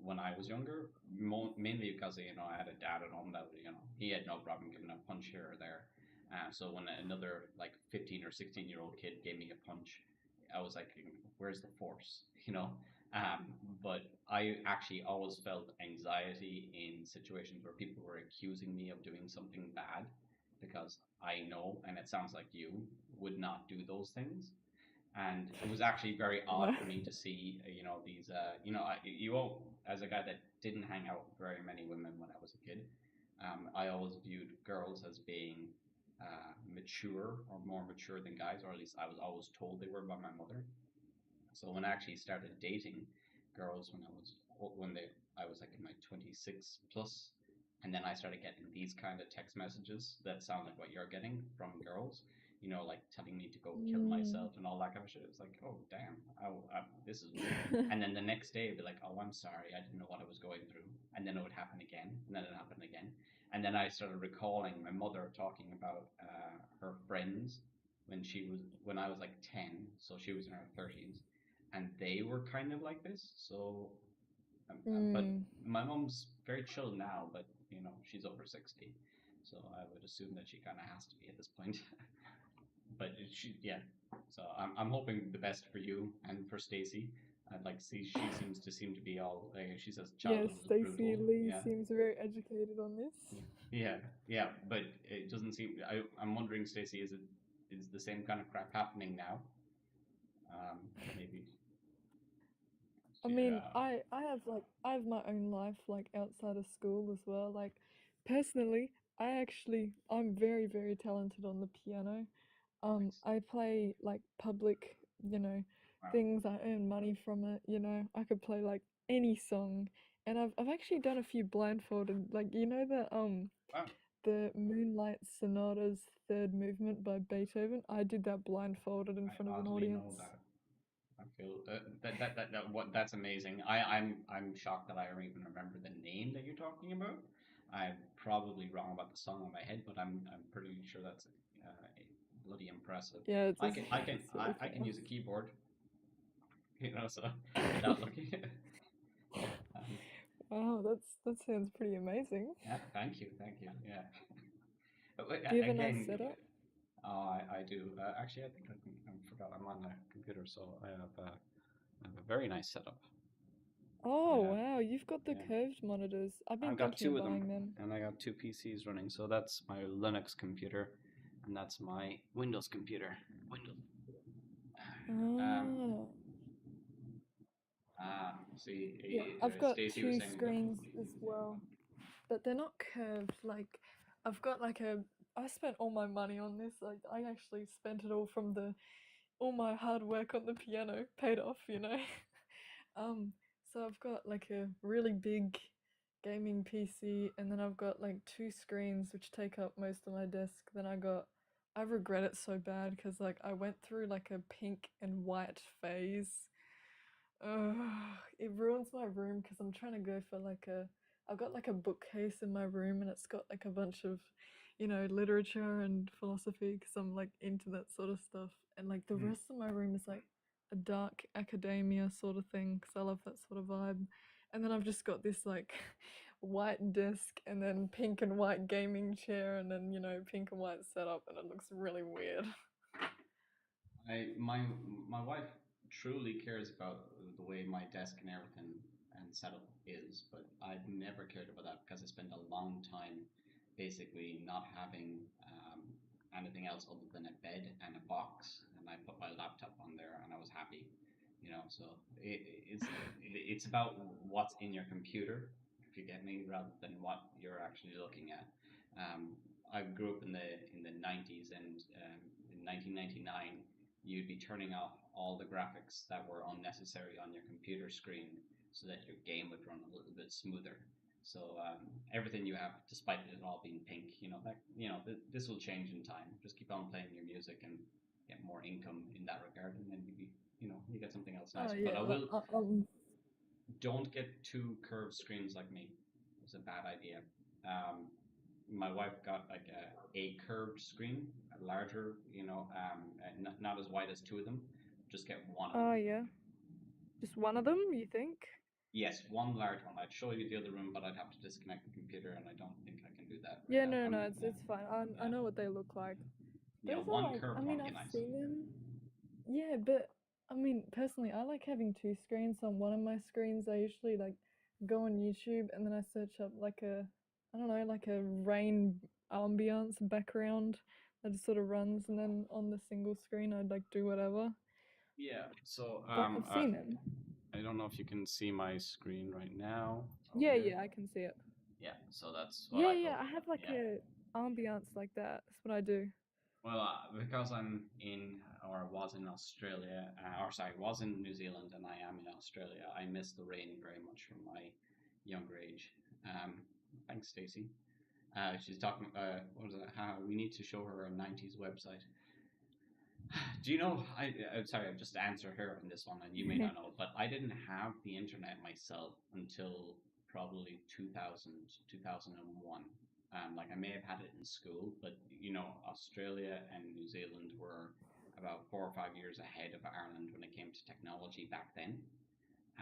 when I was younger. Mainly because I had a dad at home that he had no problem giving a punch here or there. So when another like 15 or 16-year-old kid gave me a punch, I was like, "Where's the force?" But I actually always felt anxiety in situations where people were accusing me of doing something bad, because I know, and it sounds like you would not do those things. And it was actually very odd for me to see, these, as a guy that didn't hang out with very many women when I was a kid, I always viewed girls as being mature or more mature than guys, or at least I was always told they were by my mother. So when I actually started dating girls I was like in my 26 plus, and then I started getting these kind of text messages that sound like what you're getting from girls, like telling me to go kill myself and all that kind of shit. It's like, oh damn, this is weird. And then the next day it'd be like, oh, I'm sorry, I didn't know what I was going through. And then it would happen again, and then it happened again. And then I started recalling my mother talking about her friends when I was like 10, so she was in her 30s, and they were kind of like this. So, but my mom's very chill now, but she's over 60, so I would assume that she kind of has to be at this point. But yeah. So I'm hoping the best for you and for Stacy. I'd like to see. She seems to be all. She says Yeah, childhood was Stacey brutal. Lee Yeah. seems very educated on this. Yeah, but it doesn't seem. I'm wondering, Stacey, is the same kind of crap happening now? Maybe. I mean, I have my own life like outside of school as well. Like personally, I'm very, very talented on the piano. Nice. I play like public, Wow. things. I earn money from it. I could play like any song, and I've actually done a few blindfolded, like the Wow. the Moonlight Sonata's Third Movement by Beethoven. I did that blindfolded in front of an oddly know audience. that. I feel that's amazing. I'm shocked that I don't even remember the name that you're talking about. I'm probably wrong about the song on my head, but I'm pretty sure that's bloody impressive. Yeah, it's I just, can it's really I can fast. use a keyboard, so without looking. Wow, that sounds pretty amazing. Yeah, thank you. Yeah. But Do you have a nice again, setup? I do. Actually, I think I forgot I'm on the computer, so I have a very nice setup. Oh Yeah. wow, you've got the Yeah. curved monitors. I've been I've got thinking two of of them, buying them. and I got two PCs running. So that's my Linux computer, and that's my Windows computer. Windows. Oh. See, Yeah, I've got Stacey was two saying. screens as well, but they're not curved. Like, I've got like I spent all my money on this. Like, I actually spent it all from all my hard work on the piano paid off, you know. So I've got like a really big gaming PC, and then I've got like two screens which take up most of my desk. Then I regret it so bad because like I went through like a pink and white phase. It ruins my room because I'm trying to go for like I've got like a bookcase in my room, and it's got like a bunch of, literature and philosophy because I'm like into that sort of stuff. And like the rest of my room is like a dark academia sort of thing because I love that sort of vibe. And then I've just got this like white desk and then pink and white gaming chair and then, pink and white setup, and it looks really weird. My wife truly cares about the way my desk and everything and setup is, but I've never cared about that because I spent a long time basically not having anything else other than a bed and a box, and I put my laptop on there and I was happy, So it's about what's in your computer, if you get me, rather than what you're actually looking at. I grew up in the 90s, and in 1999 you'd be turning off all the graphics that were unnecessary on your computer screen so that your game would run a little bit smoother. So everything you have, despite it all being pink, this will change in time. Just keep on playing your music and get more income in that regard, and then you get something else nice. Oh But yeah, I will don't get two curved screens like me. It's a bad idea. My wife got like a curved screen, a larger, not as wide as two of them. Just get one of them. Oh yeah, just one of them, you think? Yes, one large one. I'd show you the other room, but I'd have to disconnect the computer, and I don't think I can do that. Yeah, no, it's fine. I know what they look like. Yeah, Those are one like, curved I one mean, would be I've nice. seen them. Yeah, but I mean, personally, I like having two screens. On one of my screens, I usually like go on YouTube and then I search up like I don't know, like a rain ambiance background that just sort of runs, and then on the single screen, I'd like do whatever. Yeah, so But I've seen them. I don't know if you can see my screen right now. Yeah, I can see it. Yeah, so that's what I have like a ambiance like that. That's what I do. Well, because I'm was in Australia, was in New Zealand, and I am in Australia, I miss the rain very much from my younger age. Thanks, Stacey. She's talking, what was it, how we need to show her a 90s website. Do you know, I'm sorry, I've just answered her on this one, and you may not know, but I didn't have the internet myself until probably 2000, 2001. Like I may have had it in school, but Australia and New Zealand were about 4 or 5 years ahead of Ireland when it came to technology back then.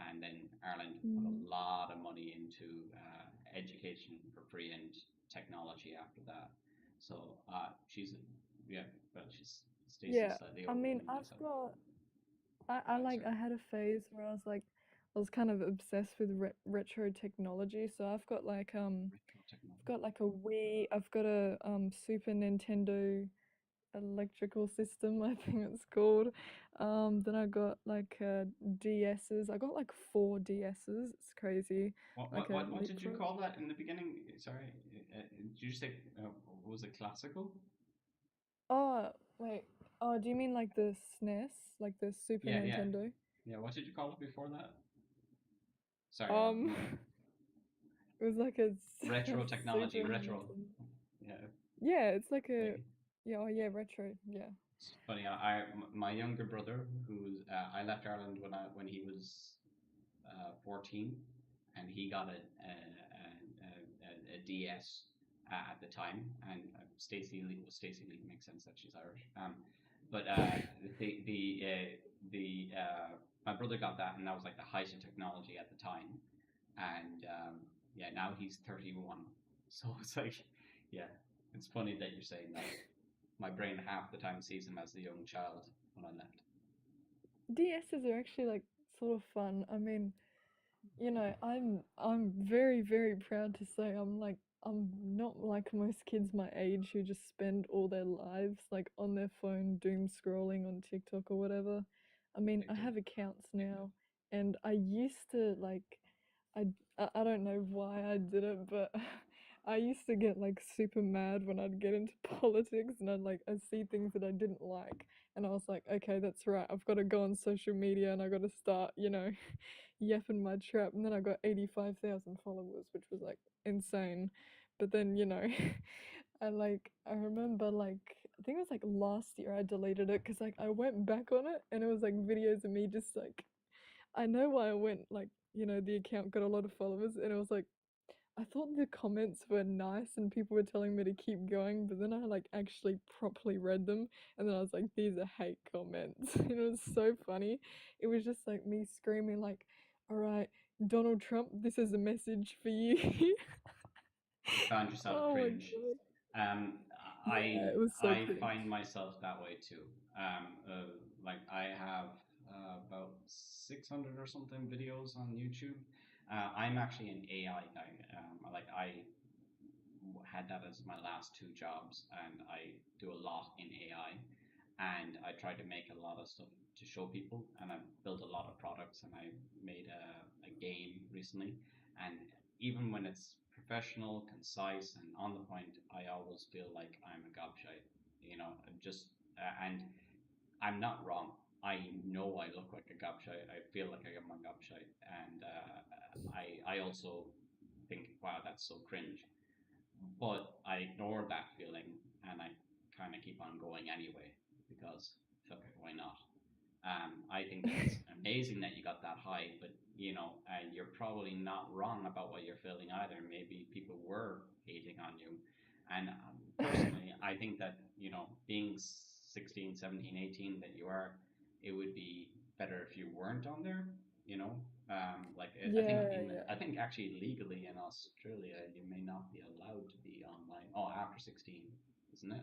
And then Ireland put a lot of money into education for free and technology after that. So she's Stacey's slightly older I mean, than I've myself. got I had a phase where I was kind of obsessed with retro technology. So I've got like a Wii, I've got a Super Nintendo electrical system, I think it's called. Then I got like DSs. I got like 4 DSs. It's crazy. What did you call that in the beginning? Sorry, did you say was it classical? Oh wait. Oh, do you mean like the SNES, like the Super Nintendo? Yeah. What did you call it before that? Sorry. It was like a retro technology. Retro. Yeah. Yeah, it's like a Like, yeah, oh yeah, retro. Yeah. it's funny. My younger brother, who's I left Ireland when he was 14, and he got a DS at the time, and Stacey Lee makes sense that she's Irish. But the my brother got that, and that was like the height of technology at the time, and yeah, now he's 31, so it's like, yeah, it's funny that you're saying that. My brain half the time sees him as the young child when I left. DSs are actually like sort of fun. I mean, you know, I'm very, very proud to say I'm not like most kids my age who just spend all their lives like on their phone doom scrolling on TikTok or whatever. I mean, I Addicted. have accounts now, and I used to like I don't know why I did it, but I used to get like super mad when I'd get into politics and I'd see things that I didn't like, and I was like, okay, that's right, I've got to go on social media and I got to start, yapping my trap. And then I got 85,000 followers, which was like insane. But then, I remember like I think it was like last year I deleted it because like I went back on it and it was like videos of me just like I know why I went like the account got a lot of followers and it was like I thought the comments were nice and people were telling me to keep going, but then I like actually properly read them and then I was like, these are hate comments. And it was so funny. It was just like me screaming like, all right, Donald Trump, this is a message for you. You found yourself Oh my cringe. god. Um, Yeah, I it was so I cringe. find myself that way too. Like I have about 600 or something videos on YouTube. I'm actually an AI guy. Like I had that as my last two jobs, and I do a lot in AI. And I try to make a lot of stuff to show people, and I've built a lot of products, and I made a game recently. And even when it's professional, concise, and on the point, I always feel like I'm a gobshite, just and I'm not wrong. I know I look like a gobshite. I feel like I am a gobshite, and I also think, wow, that's so cringe. But I ignore that feeling and I kind of keep on going anyway because fuck it, why not? I think that it's amazing that you got that high, but you're probably not wrong about what you're feeling either. Maybe people were hating on you, and personally, I think that being 16, 17, 18 that you are, it would be better if you weren't on there. You know, Yeah, yeah. I think actually legally in Australia you may not be allowed to be online. Oh, after 16, isn't it?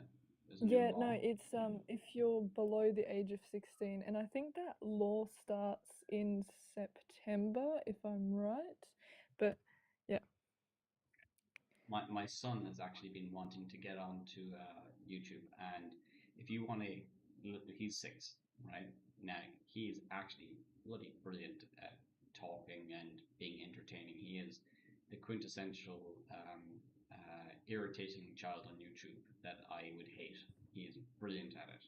There's a new Yeah, no, law. it's if you're below the age of 16, and I think that law starts in September, if I'm right. But yeah. My son has actually been wanting to get onto YouTube, and if you want to, he's 6, right? Now he is actually bloody brilliant at talking and being entertaining. He is the quintessential irritating child on YouTube that I would hate. He is brilliant at it.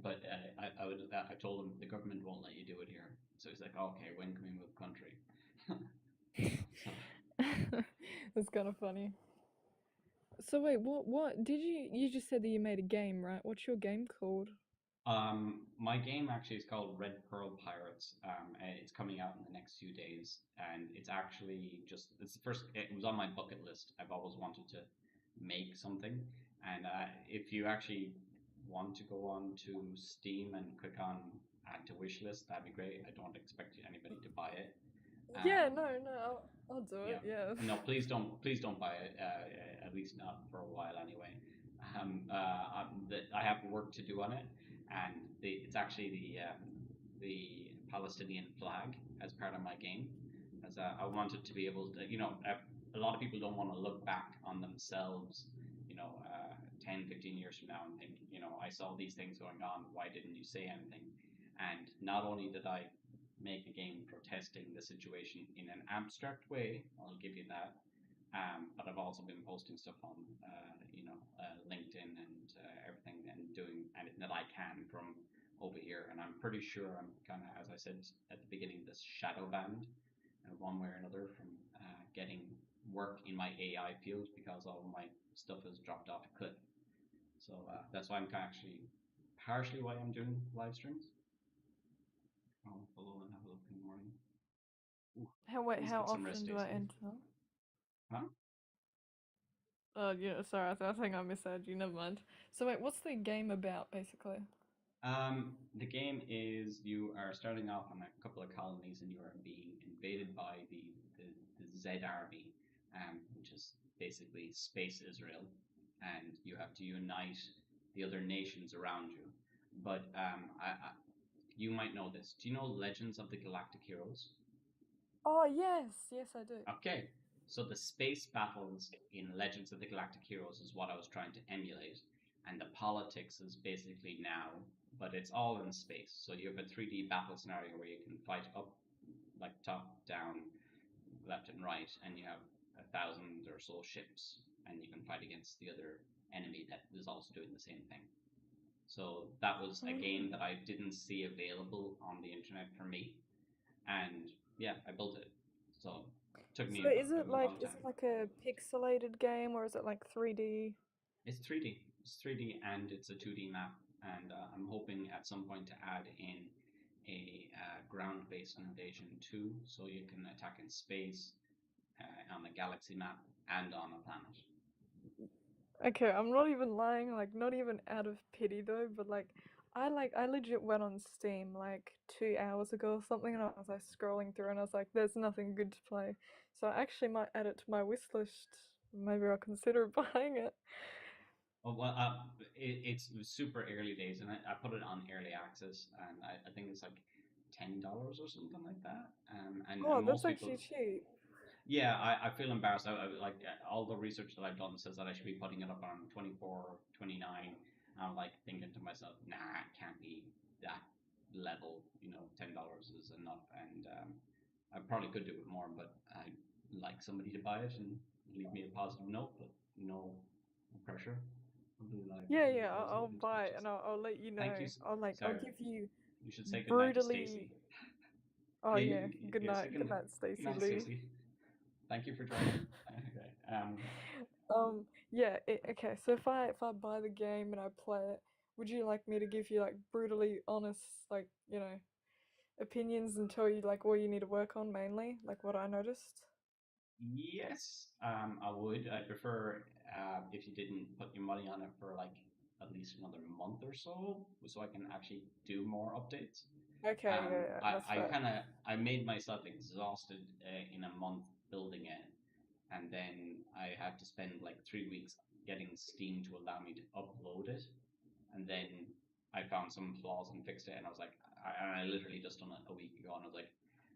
But I told him the government won't let you do it here. So he's like, okay, when can we move country? So, That's kind of funny. So wait, what did you just said that you made a game, right? What's your game called? my game actually is called Red Pearl Pirates. And it's coming out in the next few days, and it's actually it's the first. It was on my bucket list. I've always wanted to make something, and if you actually want to go on to Steam and click on add to wish list, that'd be great. I don't expect anybody to buy it. Yeah, Um, no, I'll do yeah, it. Yeah. no, please don't buy it. At least not for a while anyway. I have work to do on it, and it's actually the Palestinian flag as part of my game, as I wanted to be able to, a lot of people don't want to look back on themselves, 10, 15 years from now and think, I saw these things going on, why didn't you say anything? And not only did I make a game protesting the situation in an abstract way, I'll give you that, but I've also been posting stuff on, LinkedIn and everything, and doing anything that I can from over here. And I'm pretty sure I'm kind of, as I said at the beginning, this shadow banned, one way or another from getting work in my AI field because all my stuff has dropped off a cliff. So that's why I'm actually partially why I'm doing live streams. I'll follow and have a look in the morning. Ooh, please How get some rest, often do I Stacey. enter? Huh? Yeah, sorry, I think I misheard you. Never mind. So wait, what's the game about basically? The game is you are starting off on a couple of colonies and you are being invaded by the Z Army, which is basically space Israel, and you have to unite the other nations around you. But you might know this. Do you know Legends of the Galactic Heroes? Oh yes, yes I do. Okay, so the space battles in Legends of the Galactic Heroes is what I was trying to emulate, and the politics is basically now, but it's all in space. So you have a 3D battle scenario where you can fight up, like top, down, left and right, and you have 1,000 or so ships, and you can fight against the other enemy that is also doing the same thing. So that was a game that I didn't see available on the internet for me, and yeah, I built it. So it took me So is it a long is time. it like a pixelated game or is it like 3D? It's 3D. It's 3D and it's a 2D map, and I'm hoping at some point to add in a ground-based invasion too, so you can attack in space, on a galaxy map, and on a planet. Okay, I'm not even lying, like not even out of pity though, but I legit went on Steam like 2 hours ago or something and I was like scrolling through and I was like, there's nothing good to play. So I actually might add it to my wish list. Maybe I'll consider buying it. Oh, well, it's super early days, and I put it on early access, and I think it's like $10 or something like that. And Oh, most that's people, actually cheap. yeah, I feel embarrassed. Like all the research that I've done says that I should be putting it up on 24, 29. I'm like thinking to myself, nah, it can't be that level. $10 is enough, and I probably could do it more, but I'd like somebody to buy it and leave me a positive note, but no pressure. Yeah, I'll buy it and I'll let you know. Thank you, I'll Sarah. give you You should say goodnight to brutally. Stacey. Oh Yeah, yeah, good say night, goodnight, Stacey goodnight, Lee. Stacey. Thank you for joining. Okay. Yeah. Okay. So if I buy the game and I play it, would you like me to give you like brutally honest, like opinions and tell you like what you need to work on mainly, like what I noticed? Yes, I would. I'd prefer if you didn't put your money on it for like at least another month or so I can actually do more updates. Okay, yeah, that's fair. I made myself exhausted in a month building it, and then I had to spend like 3 weeks getting Steam to allow me to upload it, and then I found some flaws and fixed it, and I was like, I literally just done it a week ago, and I was like,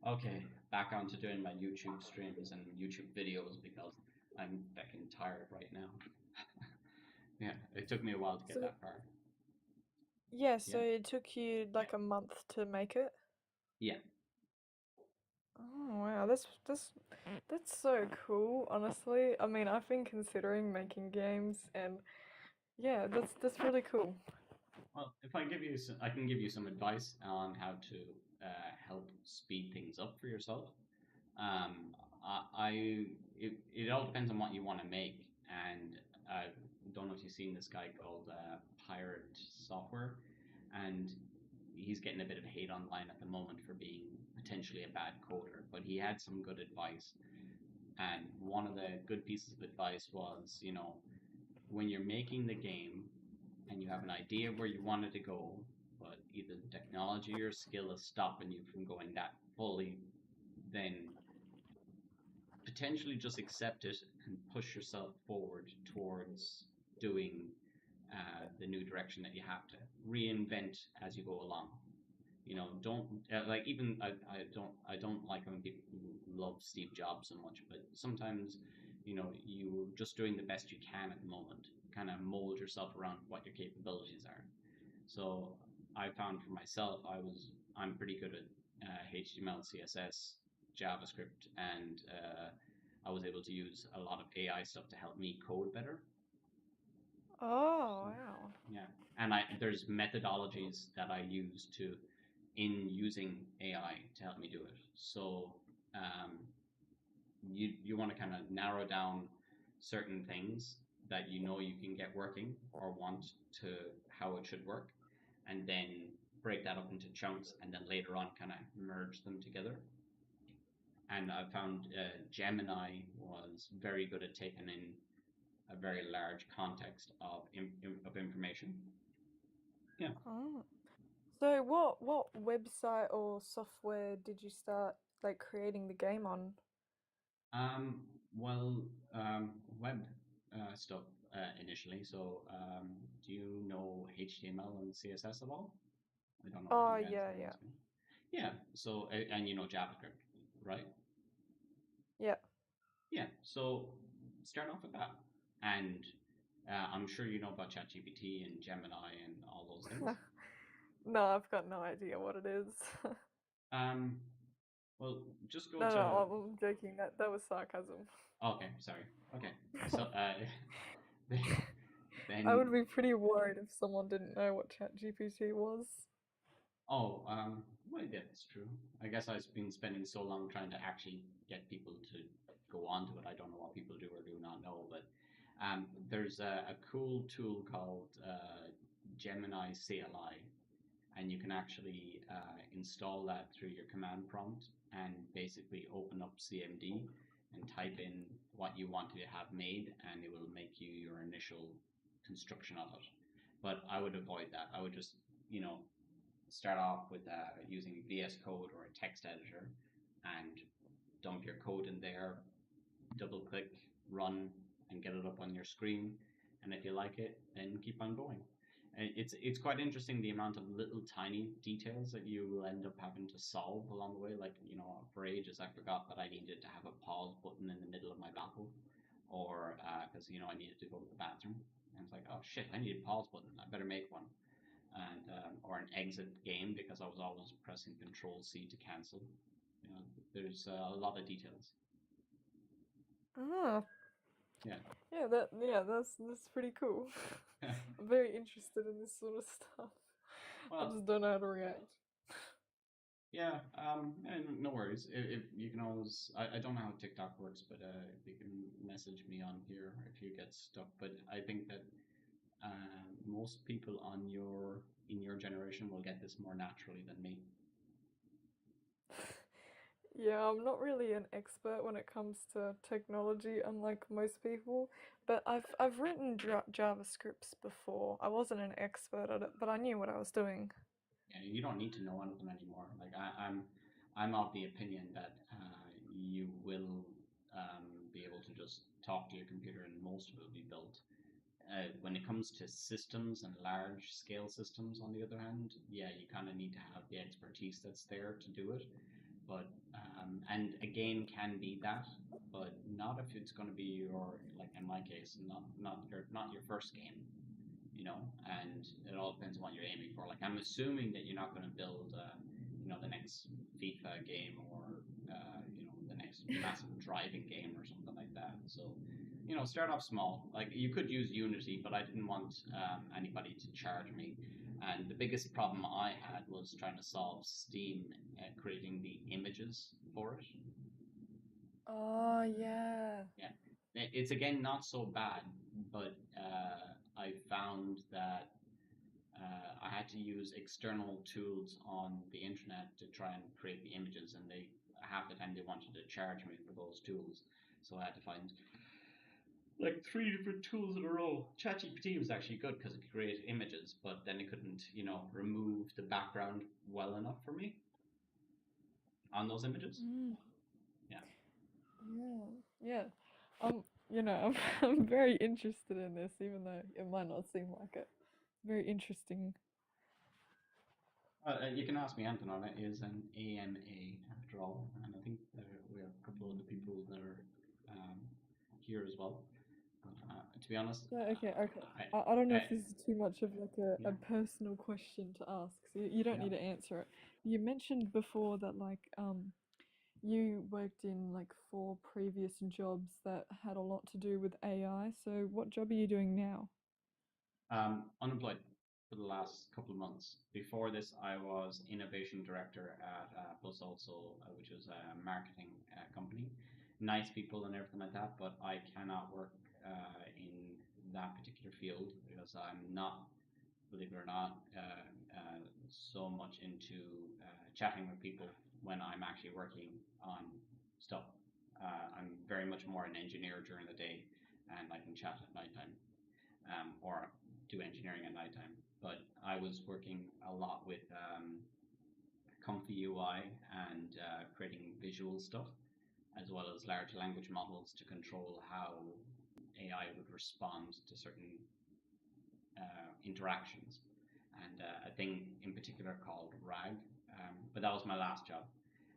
okay, back on to doing my YouTube streams and YouTube videos because I'm fucking tired right now. Yeah, it took me a while to get So that far. yeah, so Yeah, it took you like a month to make it. yeah. Oh wow, that's so cool, honestly. I mean, I've been considering making games and yeah, that's really cool. Well, if I give you, I can give you some advice on how to help speed things up for yourself. Um, it all depends on what you want to make, and I don't know if you've seen this guy called Pirate Software, and he's getting a bit of hate online at the moment for being potentially a bad coder, but he had some good advice. And one of the good pieces of advice was, when you're making the game and you have an idea where you want it to go, but either the technology or skill is stopping you from going that fully, then potentially just accept it and push yourself forward towards doing the new direction that you have to reinvent as you go along. Don't like even I don't like when people love Steve Jobs so much, but sometimes you're just doing the best you can at the moment. Kind of mold yourself around what your capabilities are. So I found for myself I'm pretty good at HTML, CSS, JavaScript, and I was able to use a lot of AI stuff to help me code better. Oh So, wow. yeah, and there's methodologies that I use in using AI to help me do it. So you want to kind of narrow down certain things that you know you can get working or want to how it should work, and then break that up into chunks, and then later on kind of merge them together. And I found Gemini was very good at taking in a very large context of information. Yeah. Oh. So what website or software did you start like creating the game on? Well, web stuff initially. So, do you know HTML and CSS at all? I don't know if Oh you guys yeah, know yeah. this. Yeah. So, and you know JavaScript, right? Yeah. Yeah. So, start off with that, and I'm sure you know about ChatGPT and Gemini and all those things. No, I've got no idea what it is. Um, well, just go No, to. I'm joking. That was sarcasm. Okay, sorry. Okay, so then. I would be pretty worried if someone didn't know what ChatGPT was. Oh, well, yeah, that's true. I guess I've been spending so long trying to actually get people to go onto it. I don't know what people do or do not know, but there's a cool tool called Gemini CLI, and you can actually install that through your command prompt and basically open up CMD and type in what you want to have made, and it will make you your initial construction of it. But I would avoid that. I would just, start off with using VS Code or a text editor and dump your code in there, double click, run, and get it up on your screen. And if you like it, then keep on going. And it's quite interesting the amount of little tiny details that you will end up having to solve along the way. Like, for ages I forgot that I needed to have a pause button in the middle of my battle, or because I needed to go to the bathroom. And it's like, oh shit, I need a pause button. I better make one. And or an exit game because I was always pressing Control C to cancel. There's a lot of details. Ah. Yeah. Yeah, that's pretty cool. I'm very interested in this sort of stuff. I just don't know how to react. Yeah, and no worries. If you can always, I don't know how TikTok works, but you can message me on here if you get stuck. But I think that most people in your generation will get this more naturally than me. Yeah, I'm not really an expert when it comes to technology, unlike most people. But I've written JavaScripts before. I wasn't an expert at it, but I knew what I was doing. Yeah, you don't need to know anything anymore. Like I'm of the opinion that you will be able to just talk to your computer, and most of it will be built. When it comes to systems and large scale systems, on the other hand, yeah, you kind of need to have the expertise that's there to do it. But and again, can be that, but not if it's going to be your, like in my case, not your first game, and it all depends on what you're aiming for. Like I'm assuming that you're not going to build, the next FIFA game or the next massive driving game or something like that. So start off small. Like you could use Unity, but I didn't want anybody to charge me. And the biggest problem I had was trying to solve Steam creating the images for it. Oh, yeah. Yeah. It's again not so bad, but I found that I had to use external tools on the internet to try and create the images, and half the time they wanted to charge me for those tools. So I had to find like 3 different tools in a row. ChatGPT was actually good because it could create images, but then it couldn't, remove the background well enough for me on those images. Yeah. Yeah. I'm very interested in this, even though it might not seem like it. Very interesting. You can ask me anything on it. It is an AMA after all, and I think we have a couple of the people that are here as well. To be honest. Okay. I don't know if this is too much of like a personal question to ask. So you don't need to answer it. You mentioned before that you worked in like 4 previous jobs that had a lot to do with AI. So what job are you doing now? Unemployed for the last couple of months. Before this, I was innovation director at Plus Also, which is a marketing company. nice people and everything like that, but I cannot work in that particular field because I'm not, believe it or not, so much into chatting with people when I'm actually working on stuff. I'm very much more an engineer during the day, and I can chat at nighttime, or do engineering at nighttime. But I was working a lot with Comfy UI and creating visual stuff, as well as large language models to control how AI would respond to certain interactions, and a thing in particular called RAG. But that was my last job.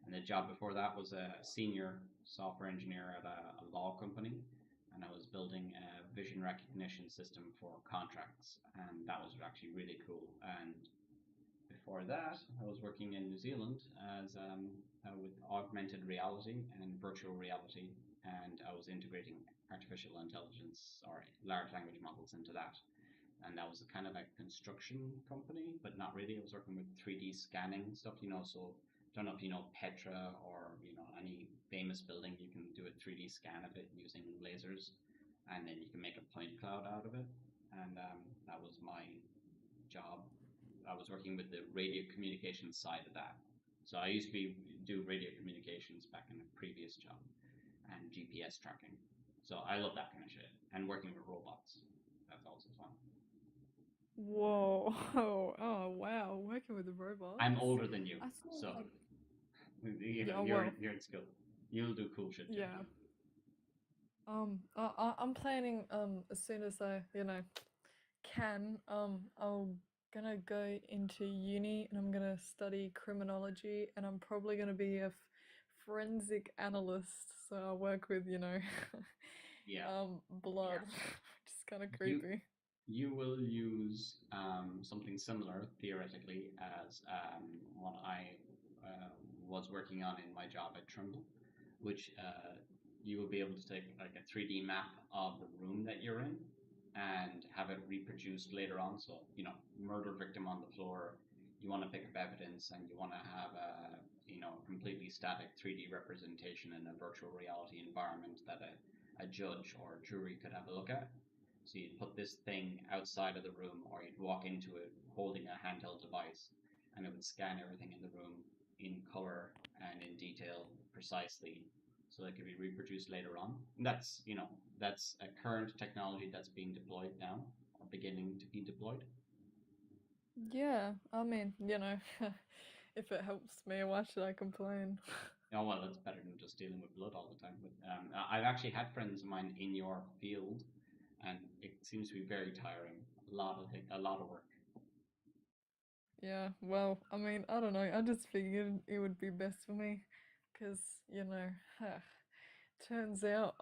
And the job before that was a senior software engineer at a law company, and I was building a vision recognition system for contracts, and that was actually really cool. And before that, I was working in New Zealand as with augmented reality and virtual reality, and I was integrating artificial intelligence or large language models into that. And that was a kind of a construction company, but not really. I was working with 3D scanning stuff, so I don't know if you know Petra or any famous building. You can do a 3D scan of it using lasers, and then you can make a point cloud out of it. And that was my job. I was working with the radio communications side of that. So I used to do radio communications back in a previous job and GPS tracking. So I love that kind of shit. And working with robots. That's also fun. Whoa. Oh, wow. Working with the robots. I'm older than you, I saw, so like, you're in school. You'll do cool shit. yeah. I'm planning, as soon as I, can, I'm gonna go into uni and I'm gonna study criminology, and I'm probably gonna be a forensic analyst. So I'll work with, Yeah. blood, Yeah. which is kind of creepy. You will use something similar theoretically as what I was working on in my job at Trimble, which you will be able to take like a 3D map of the room that you're in and have it reproduced later on. So, murder victim on the floor, you want to pick up evidence, and you want to have a completely static 3D representation in a virtual reality environment that a judge or jury could have a look at. So you'd put this thing outside of the room, or you'd walk into it holding a handheld device, and it would scan everything in the room in color and in detail precisely, so that could be reproduced later on. And that's a current technology that's being deployed now, or beginning to be deployed. Yeah, I mean, if it helps me, why should I complain? Oh well, that's better than just dealing with blood all the time. But I've actually had friends of mine in your field, and it seems to be very tiring. A lot of work. Yeah, well, I mean, I don't know. I just figured it would be best for me, because, turns out,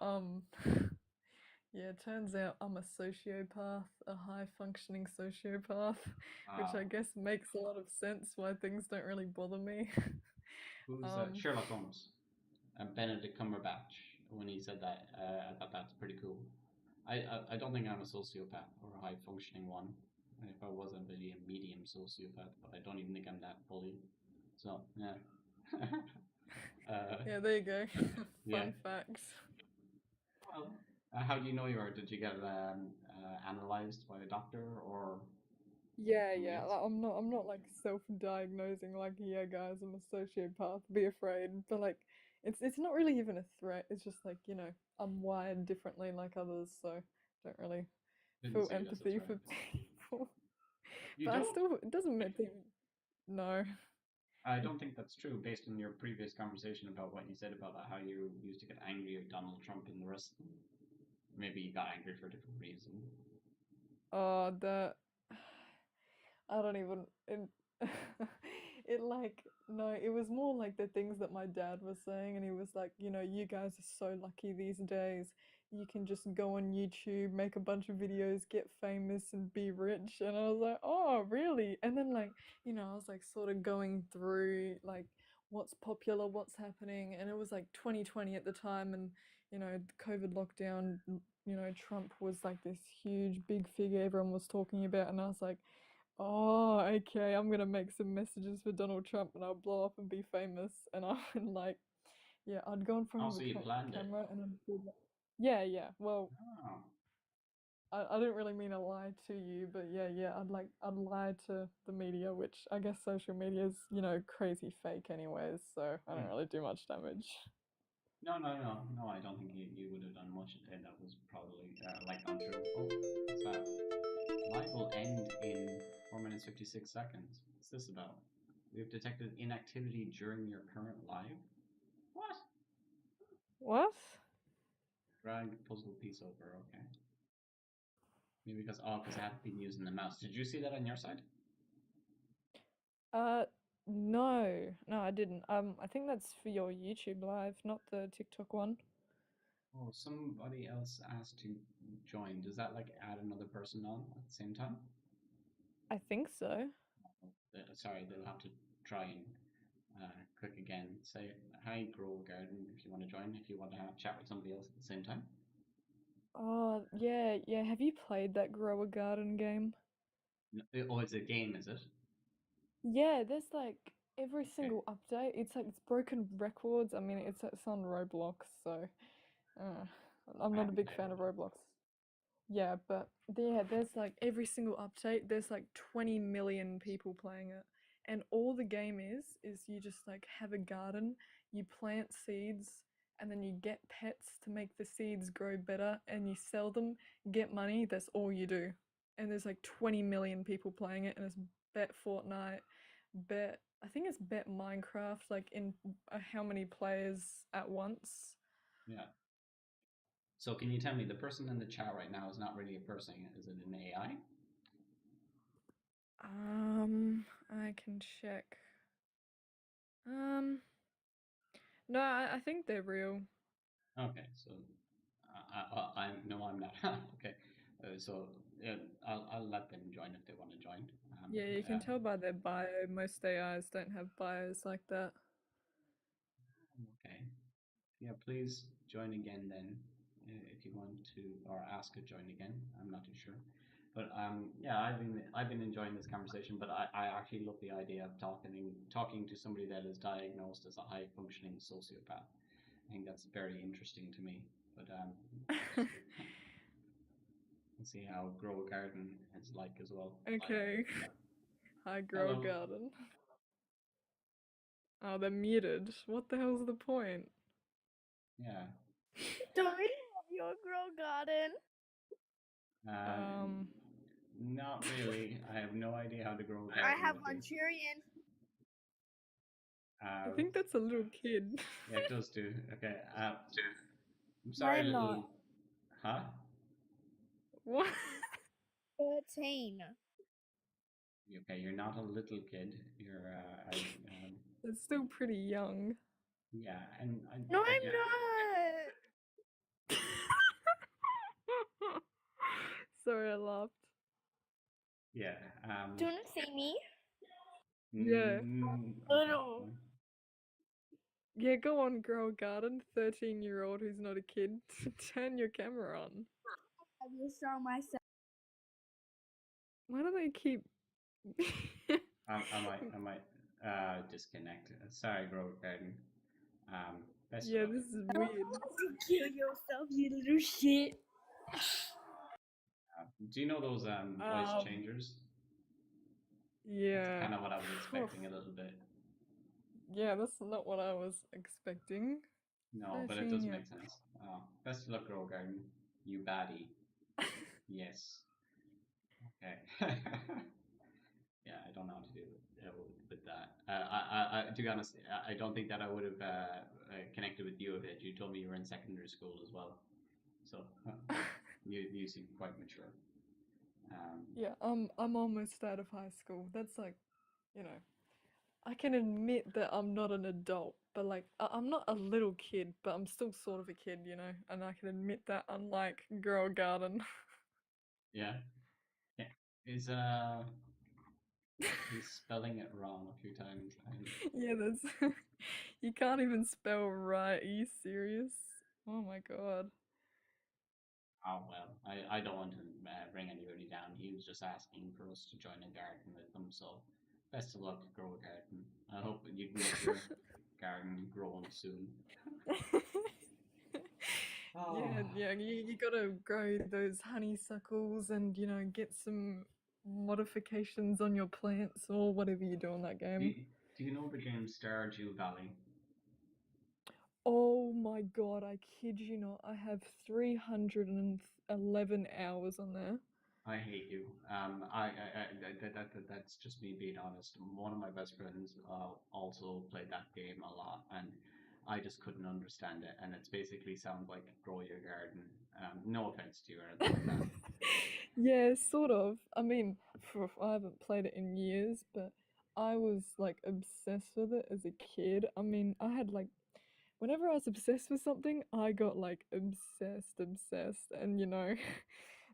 turns out I'm a sociopath, a high functioning sociopath, which I guess makes a lot of sense why things don't really bother me. Who's Sherlock Holmes? Benedict Cumberbatch. When he said that, I thought that's pretty cool. I don't think I'm a sociopath or a high functioning one. If I was, I'd be a medium sociopath, but I don't even think I'm that fully. So, yeah. Yeah, there you go. Yeah. Fun facts. Well, how do you know you are? Did you get analyzed by a doctor, or? Yeah, somebody else? like, I'm not like self-diagnosing like, yeah, guys, I'm a sociopath, be afraid. But like, it's not really even a threat. It's just like, I'm wired differently like others, so don't really Didn't feel see it as a empathy for threat. people. You But I don't? still, it doesn't make me, no. I don't think that's true, based on your previous conversation about what you said about how you used to get angry at Donald Trump and the rest of them. Maybe you got angry for a different reason. That I don't even it like, no, it was more like the things that my dad was saying, and he was like, you guys are so lucky these days. You can just go on YouTube, make a bunch of videos, get famous and be rich. And I was like, oh, really? And then like, I was like sort of going through like what's popular, what's happening, and it was like 2020 at the time, and the COVID lockdown, Trump was like this huge big figure everyone was talking about, and I was like, oh, okay, I'm gonna make some messages for Donald Trump and I'll blow up and be famous. And I would like Yeah, I'd go in front Oh, of so the you planned it. camera and I'd do that. Yeah. Well, Oh. I didn't really mean to lie to you, but yeah, I'd lie to the media, which I guess social media is, crazy fake anyways, so I don't really do much damage. No, I don't think you would have done much. That was probably like untrue. Oh, what's that? Live will end in 4 minutes 56 seconds. What's this about? We have detected inactivity during your current live. What? What? Drag puzzle piece over. Okay. Maybe because I haven't been using the mouse. Did you see that on your side? No, I didn't. I think that's for your YouTube live, not the TikTok one. Oh, somebody else asked to join. Does that like add another person on at the same time? I think so. Sorry, they'll have to try and click again. Say hi, Grow Garden, if you want to join. If you want to have chat with somebody else at the same time. Oh, yeah. Have you played that Grow a Garden game? Oh, it's a game, is it? Yeah, there's like every single update. It's broken records. I mean, it's on Roblox, so I'm not a big fan of Roblox. Yeah, but there's like every single update. There's like 20 million people playing it, and all the game is you just like have a garden, you plant seeds, and then you get pets to make the seeds grow better, and you sell them, get money. That's all you do. And there's like 20 million people playing it, and it's bet Fortnite, I think it's bet Minecraft, like in how many players at once. Yeah. So can you tell me, the person in the chat right now is not really a person, is it an AI? I can check. No, I think they're real. Okay, so I'm not. Okay, so I'll let them join if they want to join. Yeah, you can tell by their bio. Most AIs don't have bios like that. Okay. Yeah, please join again then, if you want to, or ask to join again. I'm not too sure, but yeah, I've been enjoying this conversation. But I actually love the idea of talking to somebody that is diagnosed as a high functioning sociopath. I think that's very interesting to me. But let's see how Grow a Garden is like as well. Okay. Hi, Grow Hello. Garden. Oh, they're muted. What the hell's the point? Yeah. Don't we have your Grow Garden? Not really. I have no idea how to grow a garden. I have Manchurian. I think that's a little kid. Yeah, it does too. Okay. I'm sorry, I'm little. not. Huh? What? 13. Okay, you're not a little kid. You're. That's still pretty young. Yeah, and No, I'm not. Sorry, I laughed. Yeah. Do you want to see me? Yeah. Little. Yeah, go on, Grow a Garden. 13-year-old who's not a kid. Turn your camera on. I will show myself. Why do they keep? I might disconnect. Sorry, Grow a Garden. Yeah, this is weird. Kill yourself, you little shit. Do you know those voice changers? Yeah. That's kind of what I was expecting a little bit. Yeah, that's not what I was expecting. No, but it does make sense. Best of luck, Grow Garden. You baddie. Yes. Okay. Yeah, I don't know how to do with that. I to be honest, I don't think that I would have connected with you if you told me you were in secondary school as well. So you seem quite mature. Yeah, I'm almost out of high school. That's like, I can admit that I'm not an adult, but like I'm not a little kid, but I'm still sort of a kid, and I can admit that, unlike Grow a Garden. Yeah. He's spelling it wrong a few times. Yeah, that's you can't even spell right. Are you serious? Oh my god. Oh well, I don't want to bring anybody down. He was just asking for us to join a garden with him. So best of luck, Grow a Garden. I hope you can get garden growing soon. Yeah, you gotta grow those honeysuckles and, get some modifications on your plants or whatever you do in that game. Do you know the game Stardew Valley? Oh my god, I kid you not. I have 311 hours on there. I hate you. That's just me being honest. One of my best friends also played that game a lot, and I just couldn't understand it. And it's basically sounds like grow your garden. No offense to you or anything like that. Yeah, sort of. I mean, I haven't played it in years, but I was like obsessed with it as a kid. I mean, I had like, whenever I was obsessed with something, I got like obsessed. And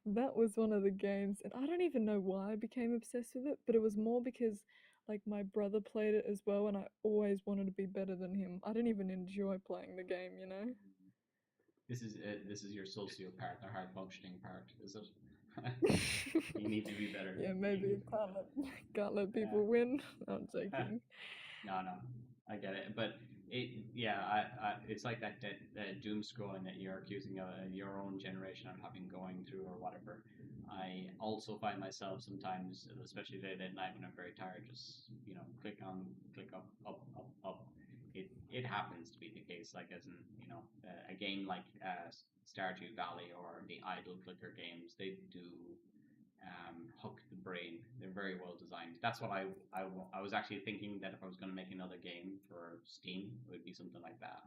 that was one of the games. And I don't even know why I became obsessed with it, but it was more because like my brother played it as well, and I always wanted to be better than him. I didn't even enjoy playing the game, This is your sociopath or hard functioning part, is it? You need to be better. Yeah, maybe can't let people win. I'm joking. No, I get it, but it's like that doom scrolling that you're accusing your own generation of having going through or whatever. I also find myself sometimes, especially late at night when I'm very tired, just click up. It happens to be the case, like as in a game like Stardew Valley or the Idle Clicker games, they do hook the brain. They're very well designed. That's what I was actually thinking, that if I was going to make another game for Steam, it would be something like that.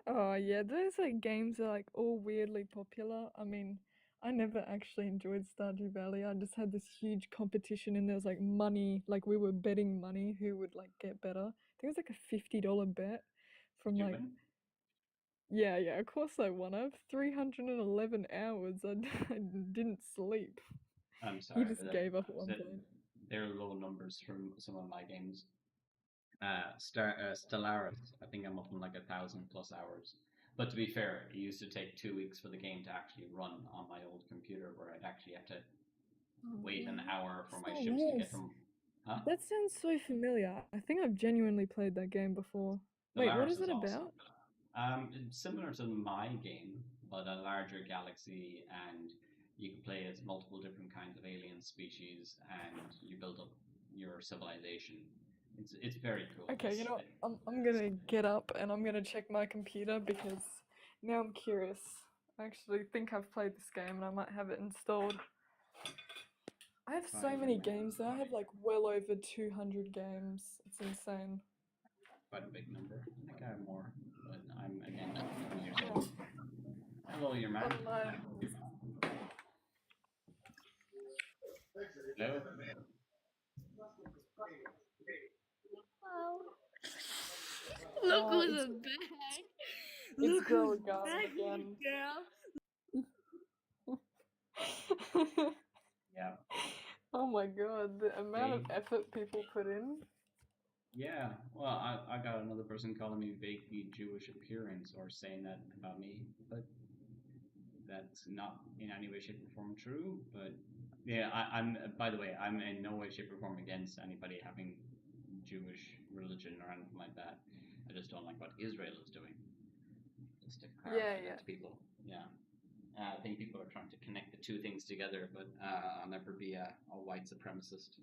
Oh yeah, those like games are like all weirdly popular. I mean, I never actually enjoyed Stardew Valley. I just had this huge competition, and there was like money, like we were betting money who would like get better. I think it was like a $50 bet from Did you like. win? Yeah, of course I won. I have 311 hours. I didn't sleep. I'm sorry. He just gave up at one point. They're low numbers from some of my games. Stellaris, I think I'm up in like 1,000+ hours. But to be fair, it used to take 2 weeks for the game to actually run on my old computer, where I'd actually have to wait an hour for my ships to get from. Huh? That sounds so familiar. I think I've genuinely played that game before. Wait, what is it about? Similar to my game, but a larger galaxy, and you can play as multiple different kinds of alien species, and you build up your civilization. It's very cool. Okay, you know what? I'm gonna get up and I'm gonna check my computer because now I'm curious. I actually think I've played this game and I might have it installed. I have so many games now. I have like well over 200 games. It's insane. Quite a big number. I think I have more, but I'm again not 20 years old. Hello, your man. Hello. Look who's back. It's Girl Garden again. Yeah. Oh my god, the amount of effort people put in. Yeah, well, I got another person calling me vaguely Jewish appearance or saying that about me, but that's not in any way, shape, or form true. But yeah, I'm. By the way, I'm in no way, shape, or form against anybody having Jewish religion or anything like that. I just don't like what Israel is doing. Just to clarify that to people. Yeah. I think people are trying to connect the two things together, but I'll never be a white supremacist.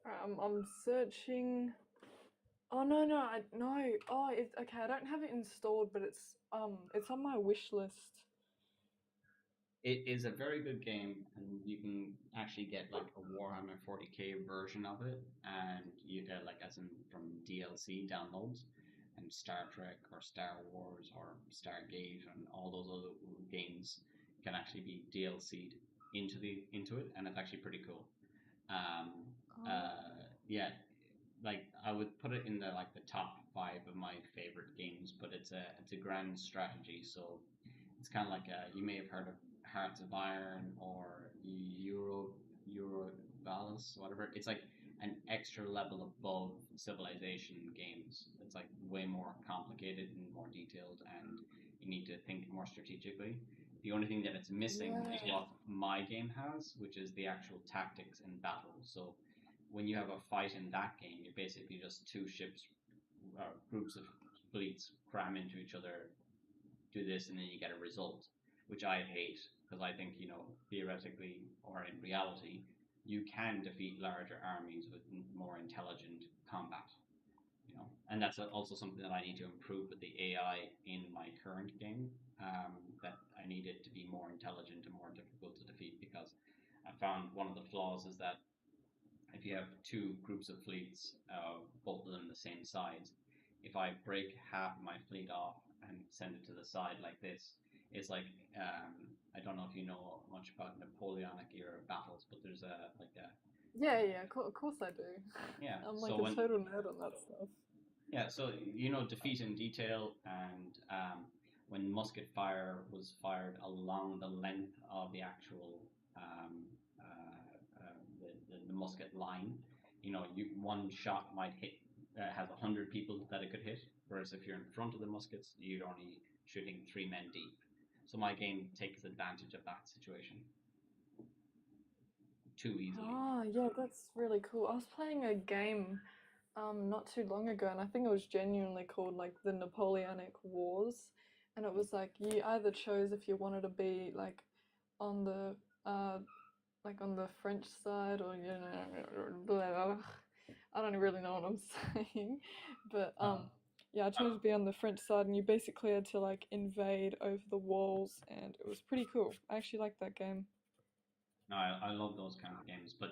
I'm searching. Oh no. Oh, it's okay. I don't have it installed, but it's on my wish list. It is a very good game, and you can actually get like a Warhammer 40k version of it, and you get like as in from DLC downloads, and Star Trek or Star Wars or Stargate and all those other games can actually be DLC'd into it, and it's actually pretty cool. Yeah, like I would put it in the top 5 of my favorite games, but it's a grand strategy, so it's kind of like you may have heard of Hearts of Iron or Eurobalance, whatever. It's like an extra level above Civilization games. It's like way more complicated and more detailed, and you need to think more strategically. The only thing that it's missing is what my game has, which is the actual tactics in battle. So when you have a fight in that game, you're basically just two ships, groups of fleets cram into each other, do this, and then you get a result, which I hate because I think, theoretically or in reality, you can defeat larger armies with more intelligent combat. And that's also something that I need to improve with the AI in my current game. That I need it to be more intelligent and more difficult to defeat, because I found one of the flaws is that if you have two groups of fleets, both of them the same size, if I break half my fleet off and send it to the side like this, it's like I don't know if you know much about Napoleonic era battles, but there's Yeah, of course I do. Yeah, I'm like so a total nerd on that stuff. Yeah, so defeat in detail, and when musket fire was fired along the length of the actual the musket line, one shot might hit has 100 people that it could hit, whereas if you're in front of the muskets, you're only shooting 3 men deep. So my game takes advantage of that situation too easily. Oh, yeah, that's really cool. I was playing a game not too long ago, and I think it was genuinely called like the Napoleonic Wars, and it was like you either chose if you wanted to be like on the on the French side, or I don't really know what I'm saying, but yeah, I chose to be on the French side, and you basically had to like invade over the walls, and it was pretty cool. I actually liked that game. No, I love those kind of games, but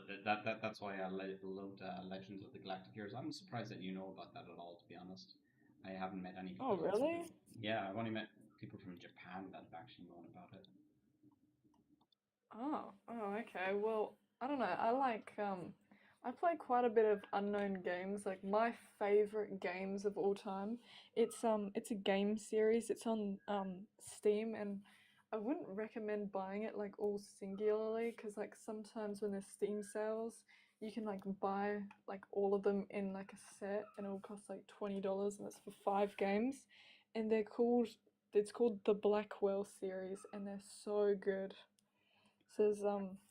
that's why I loved Legends of the Galactic Heroes. I'm surprised that you know about that at all, to be honest. I haven't met any people. Oh, really? Yeah, I've only met people from Japan that have actually known about it. Oh, okay. Well, I don't know. I play quite a bit of unknown games. Like my favorite games of all time. It's a game series. It's on Steam, and I wouldn't recommend buying it like all singularly, because like sometimes when there's Steam sales, you can like buy like all of them in like a set, and it'll cost like $20, and it's for 5 games, and it's called the Blackwell series, and they're so good. So there's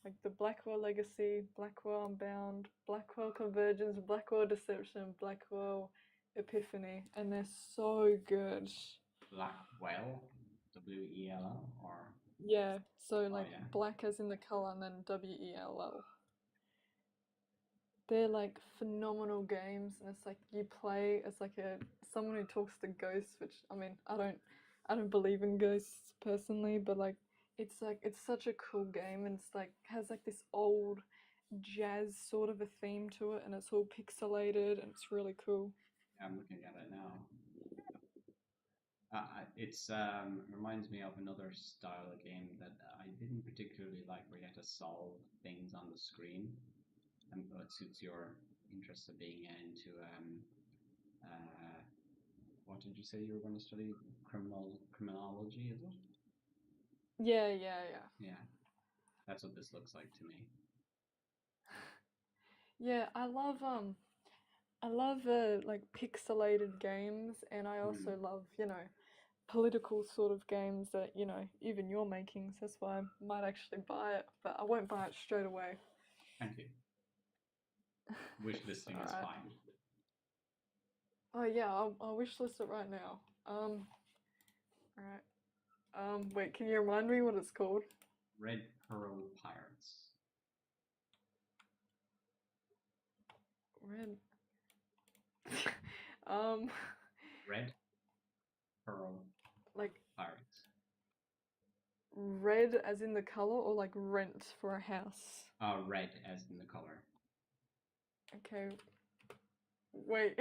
like the Blackwell Legacy, Blackwell Unbound, Blackwell Convergence, Blackwell Deception, Blackwell Epiphany, and they're so good. Blackwell, W-E-L-L, or Yeah, so like yeah. black as in the color, and then W-E-L-L. They're like phenomenal games, and it's like you play as like someone who talks to ghosts, which I mean I don't believe in ghosts personally, but like it's such a cool game, and it's like has like this old jazz sort of a theme to it, and it's all pixelated, and it's really cool. Yeah, I'm looking at it now. It's reminds me of another style of game that I didn't particularly like, where you had to solve things on the screen, and it suits your interest of being into what did you say you were going to study? Criminology, is it? Yeah. Yeah, that's what this looks like to me. Yeah, I love like pixelated games, and I also love, political sort of games that, even you're making, so that's why I might actually buy it, but I won't buy it straight away. Thank you. Wish listing is Alright. fine. Oh yeah, I'll wish list it right now. Alright. Wait, can you remind me what it's called? Red Pearl Pirates. Red. Red Pearl Like Pirates. red as in the color, or like rent for a house? Red as in the color. Okay. Wait.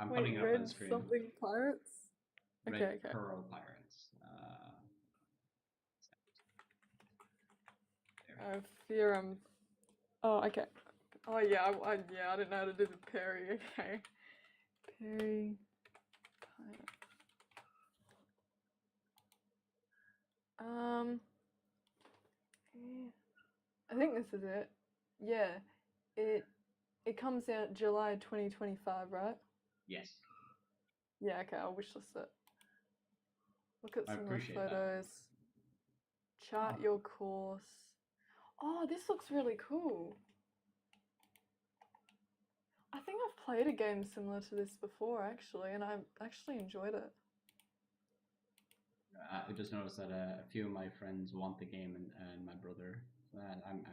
I'm Wait, putting it up red on the screen. something pirates? Red Okay. Pearl Pirates. I fear I'm. Oh, okay. Oh yeah, I didn't know how to do the Perry. Okay. Perry. Pirate. Yeah. I think this is it. Yeah. It comes out July 2025, right? Yes. Yeah, okay, I'll wishlist it. Look at I some of the appreciate that. photos. Chart your course. Oh, this looks really cool. I think I've played a game similar to this before, actually, and I actually enjoyed it. I just noticed that a few of my friends want the game, and my brother. I'm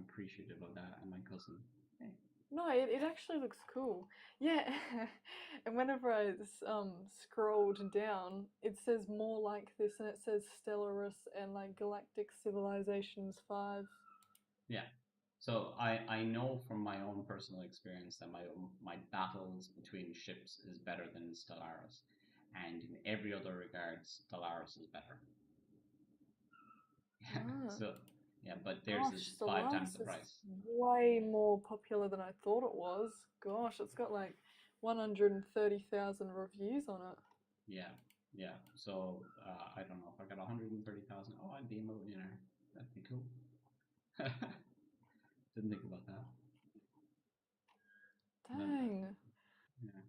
appreciative of that, and my cousin. No, it actually looks cool. Yeah, and whenever I scrolled down, it says more like this, and it says Stellaris and like Galactic Civilizations 5. Yeah. So I know from my own personal experience that my battles between ships is better than Stellaris, and in every other regard, Stellaris is better. Ah. So yeah, but theirs Gosh, is 5 times the Stellaris price. is way more popular than I thought it was. Gosh, it's got like 130,000 reviews on it. Yeah, yeah. So I don't know if I got 130,000. Oh, I'd be a millionaire. That'd be cool. Didn't think about that. Dang. Yeah,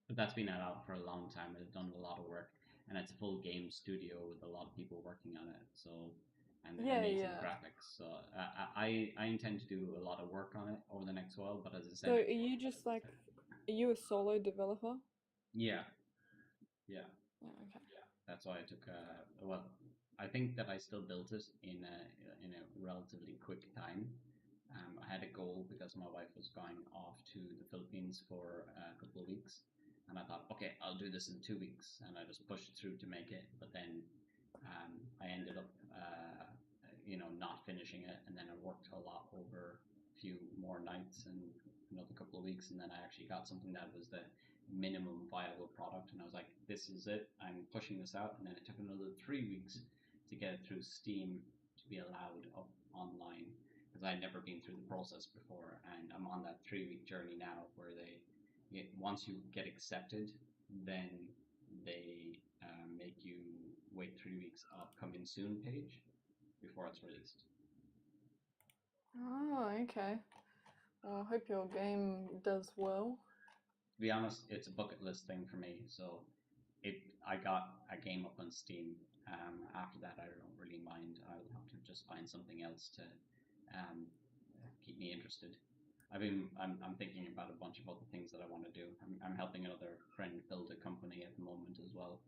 but that's been out for a long time. It's done a lot of work, and it's a full game studio with a lot of people working on it. So, and Yeah, amazing yeah. graphics. So I intend to do a lot of work on it over the next while. But as I So said, are you just like, are you a solo developer? yeah, yeah. Oh, okay. Yeah, that's why I took well, I think that I still built it in a relatively quick time. I had a goal because my wife was going off to the Philippines for a couple of weeks, and I thought, okay, I'll do this in 2 weeks, and I just pushed through to make it. But then I ended up, not finishing it, and then I worked a lot over a few more nights and another couple of weeks, and then I actually got something that was the minimum viable product, and I was like, this is it, I'm pushing this out. And then it took another 3 weeks to get it through Steam to be allowed up online, because I had never been through the process before, and I'm on that 3 week journey now where once you get accepted, then they make you wait 3 weeks of coming soon page before it's released. Oh, okay. Well, I hope your game does well. To be honest, it's a bucket list thing for me. So I got a game up on Steam. After that, I don't really mind. I'll have to just find something else to keep me interested. I'm thinking about a bunch of other things that I want to do. I'm helping another friend build a company at the moment as well,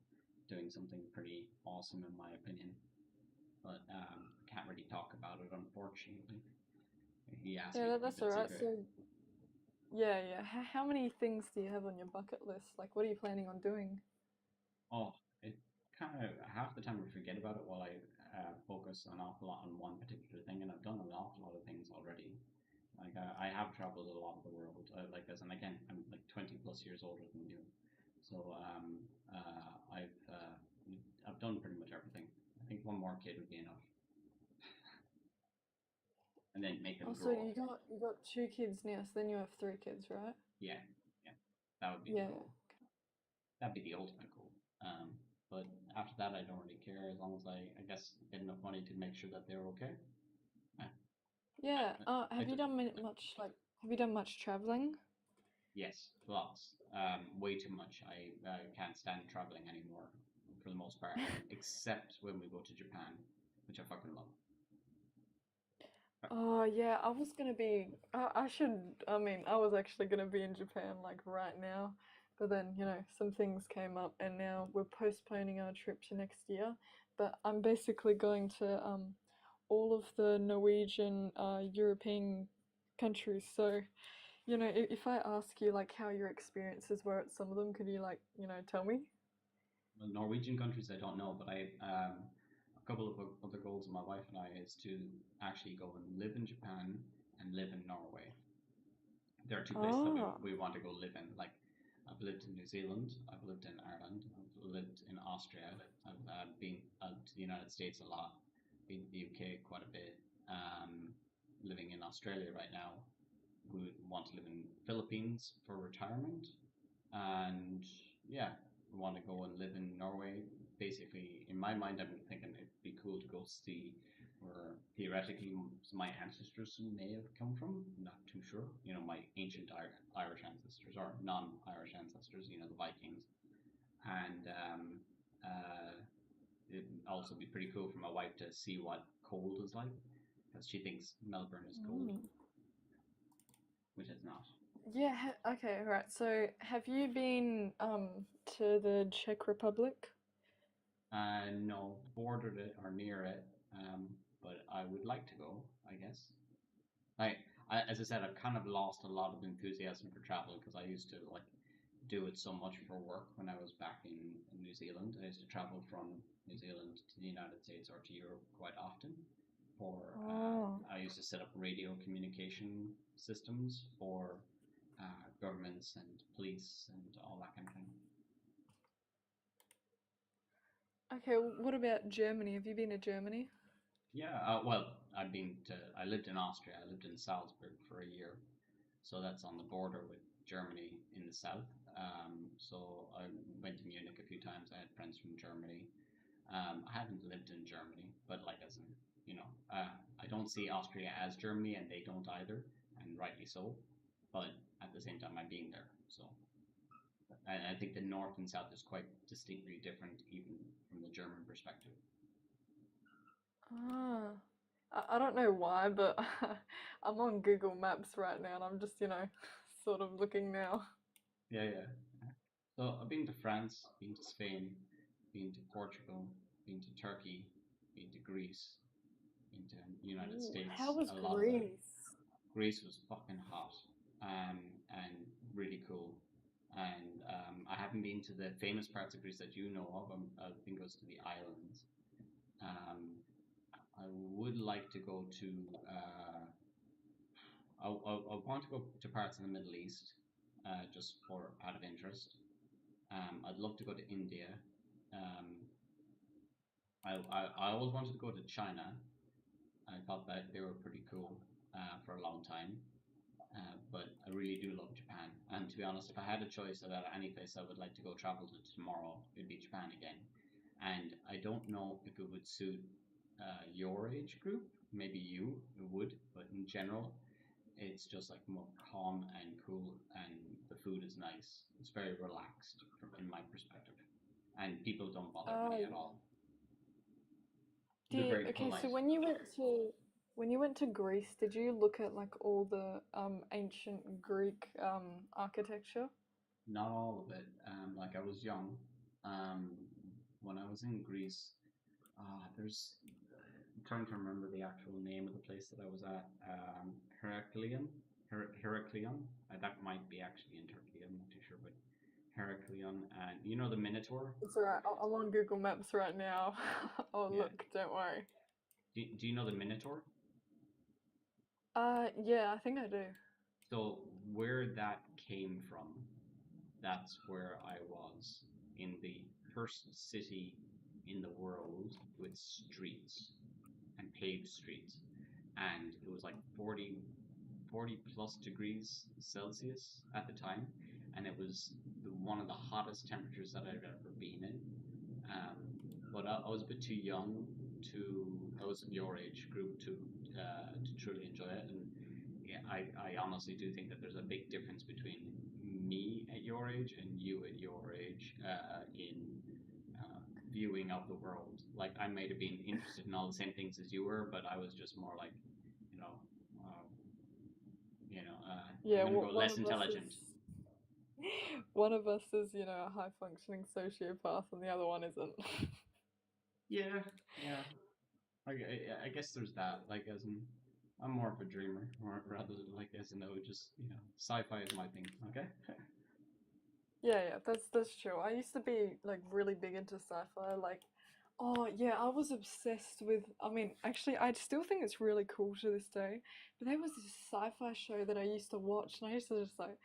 doing something pretty awesome in my opinion. But can't really talk about it, unfortunately. He asked me Yeah, to that's keep it alright. secret. So, yeah. How many things do you have on your bucket list? Like, what are you planning on doing? Oh, it kind of half the time I forget about it while I focus an awful lot on one particular thing, and I've done an awful lot of things already. Like I have traveled a lot of the world, like this, and again, I'm like 20 plus years older than you, so I've done pretty much everything. I think one more kid would be enough, and then make them Oh, so grow you up. got 2 kids now, so then you have 3 kids, right? Yeah, that would be Yeah. the goal. That'd be the ultimate goal. But after that, I don't really care as long as I guess get enough money to make sure that they're okay. Yeah. Have you do- done have you done much traveling? Yes, lots. Way too much. I can't stand traveling anymore for the most part, except when we go to Japan, which I fucking love. Oh, yeah, I was gonna be. I was actually gonna be in Japan like right now, but then, some things came up, and now we're postponing our trip to next year. But I'm basically going to all of the Norwegian European countries. So, if I ask you like how your experiences were at some of them, could you tell me? Well, Norwegian countries I don't know, but a couple of other goals of my wife and I is to actually go and live in Japan and live in Norway. There are 2 places that Oh. we want to go live in. Like, I've lived in New Zealand, I've lived in Ireland, I've lived in Austria, I've been to the United States a lot, been to the UK quite a bit, living in Australia right now. We would want to live in Philippines for retirement, and yeah, we want to go and live in Norway. Basically, in my mind, I'm thinking it'd be cool to go see where theoretically my ancestors may have come from. I'm not too sure. My ancient Irish ancestors or non-Irish ancestors. The Vikings, and it'd also be pretty cool for my wife to see what cold is like, because she thinks Melbourne is cold, which it's not. Yeah, okay, right. So have you been to the Czech Republic? No, bordered it or near it, but I would like to go, I guess. As I said, I've kind of lost a lot of enthusiasm for travel because I used to like do it so much for work when I was back in New Zealand. I used to travel from New Zealand to the United States or to Europe quite often. Oh. I used to set up radio communication systems for governments and police and all that kind of thing. Okay, what about Germany? Have you been to Germany? Yeah, well, I lived in Austria. I lived in Salzburg for a year, so that's on the border with Germany in the south. So I went to Munich a few times. I had friends from Germany. I haven't lived in Germany, but like as in, I don't see Austria as Germany, and they don't either, and rightly so. But at the same time, I've been there, so and I think the north and south is quite distinctly different, even from the German perspective. Ah, I don't know why, but I'm on Google Maps right now and I'm just, sort of looking now. Yeah, yeah. So I've been to France, been to Spain, been to Portugal, been to Turkey, been to Greece, been to the United Ooh, States. how was A lot of it. Greece? Greece was fucking hot, and really cool. And I haven't been to the famous parts of Greece that you know of. I think it was to the islands. Um, I would like to go to. I want to go to parts of the Middle East, just for out of interest. I'd love to go to India. Um, I always wanted to go to China. I thought that they were pretty cool for a long time. But I really do love Japan. And to be honest, if I had a choice about any place I would like to go travel to tomorrow, it'd be Japan again. And I don't know if it would suit your age group. Maybe you, it would, but in general, it's just like more calm and cool, and the food is nice. It's very relaxed in my perspective, and people don't bother me at all. They're very Okay, polite. so when you went to Greece, did you look at like all the ancient Greek architecture? Not all of it. Like I was young. Um, when I was in Greece, there's. I'm trying to remember the actual name of the place that I was at. Heraklion. Heraklion. That might be actually in Turkey. I'm not too sure, but Heraklion, and you know the Minotaur. It's alright, I'm on Google Maps right now. Oh, Yeah. look, don't worry. Do you know the Minotaur? Yeah, I think I do. So where that came from, that's where I was in the first city in the world with streets and paved streets, and it was like 40 plus degrees Celsius at the time, and it was one of the hottest temperatures that I've ever been in. But I was a bit too young to. I was in your age group to truly enjoy it, and yeah, I honestly do think that there's a big difference between me at your age and you at your age in viewing of the world. Like I might have been interested in all the same things as you were, but I was just more like, you know, Yeah, I'm gonna go one less of us intelligent. one of us is, a high functioning sociopath and the other one isn't. Yeah, yeah. I guess there's that. Like, as in, I'm more of a dreamer, rather than like as in, just sci-fi is my thing. Okay. Yeah, that's true. I used to be like really big into sci-fi. Like, oh yeah, I was obsessed with. I mean, actually, I still think it's really cool to this day. But there was this sci-fi show that I used to watch, and I used to just like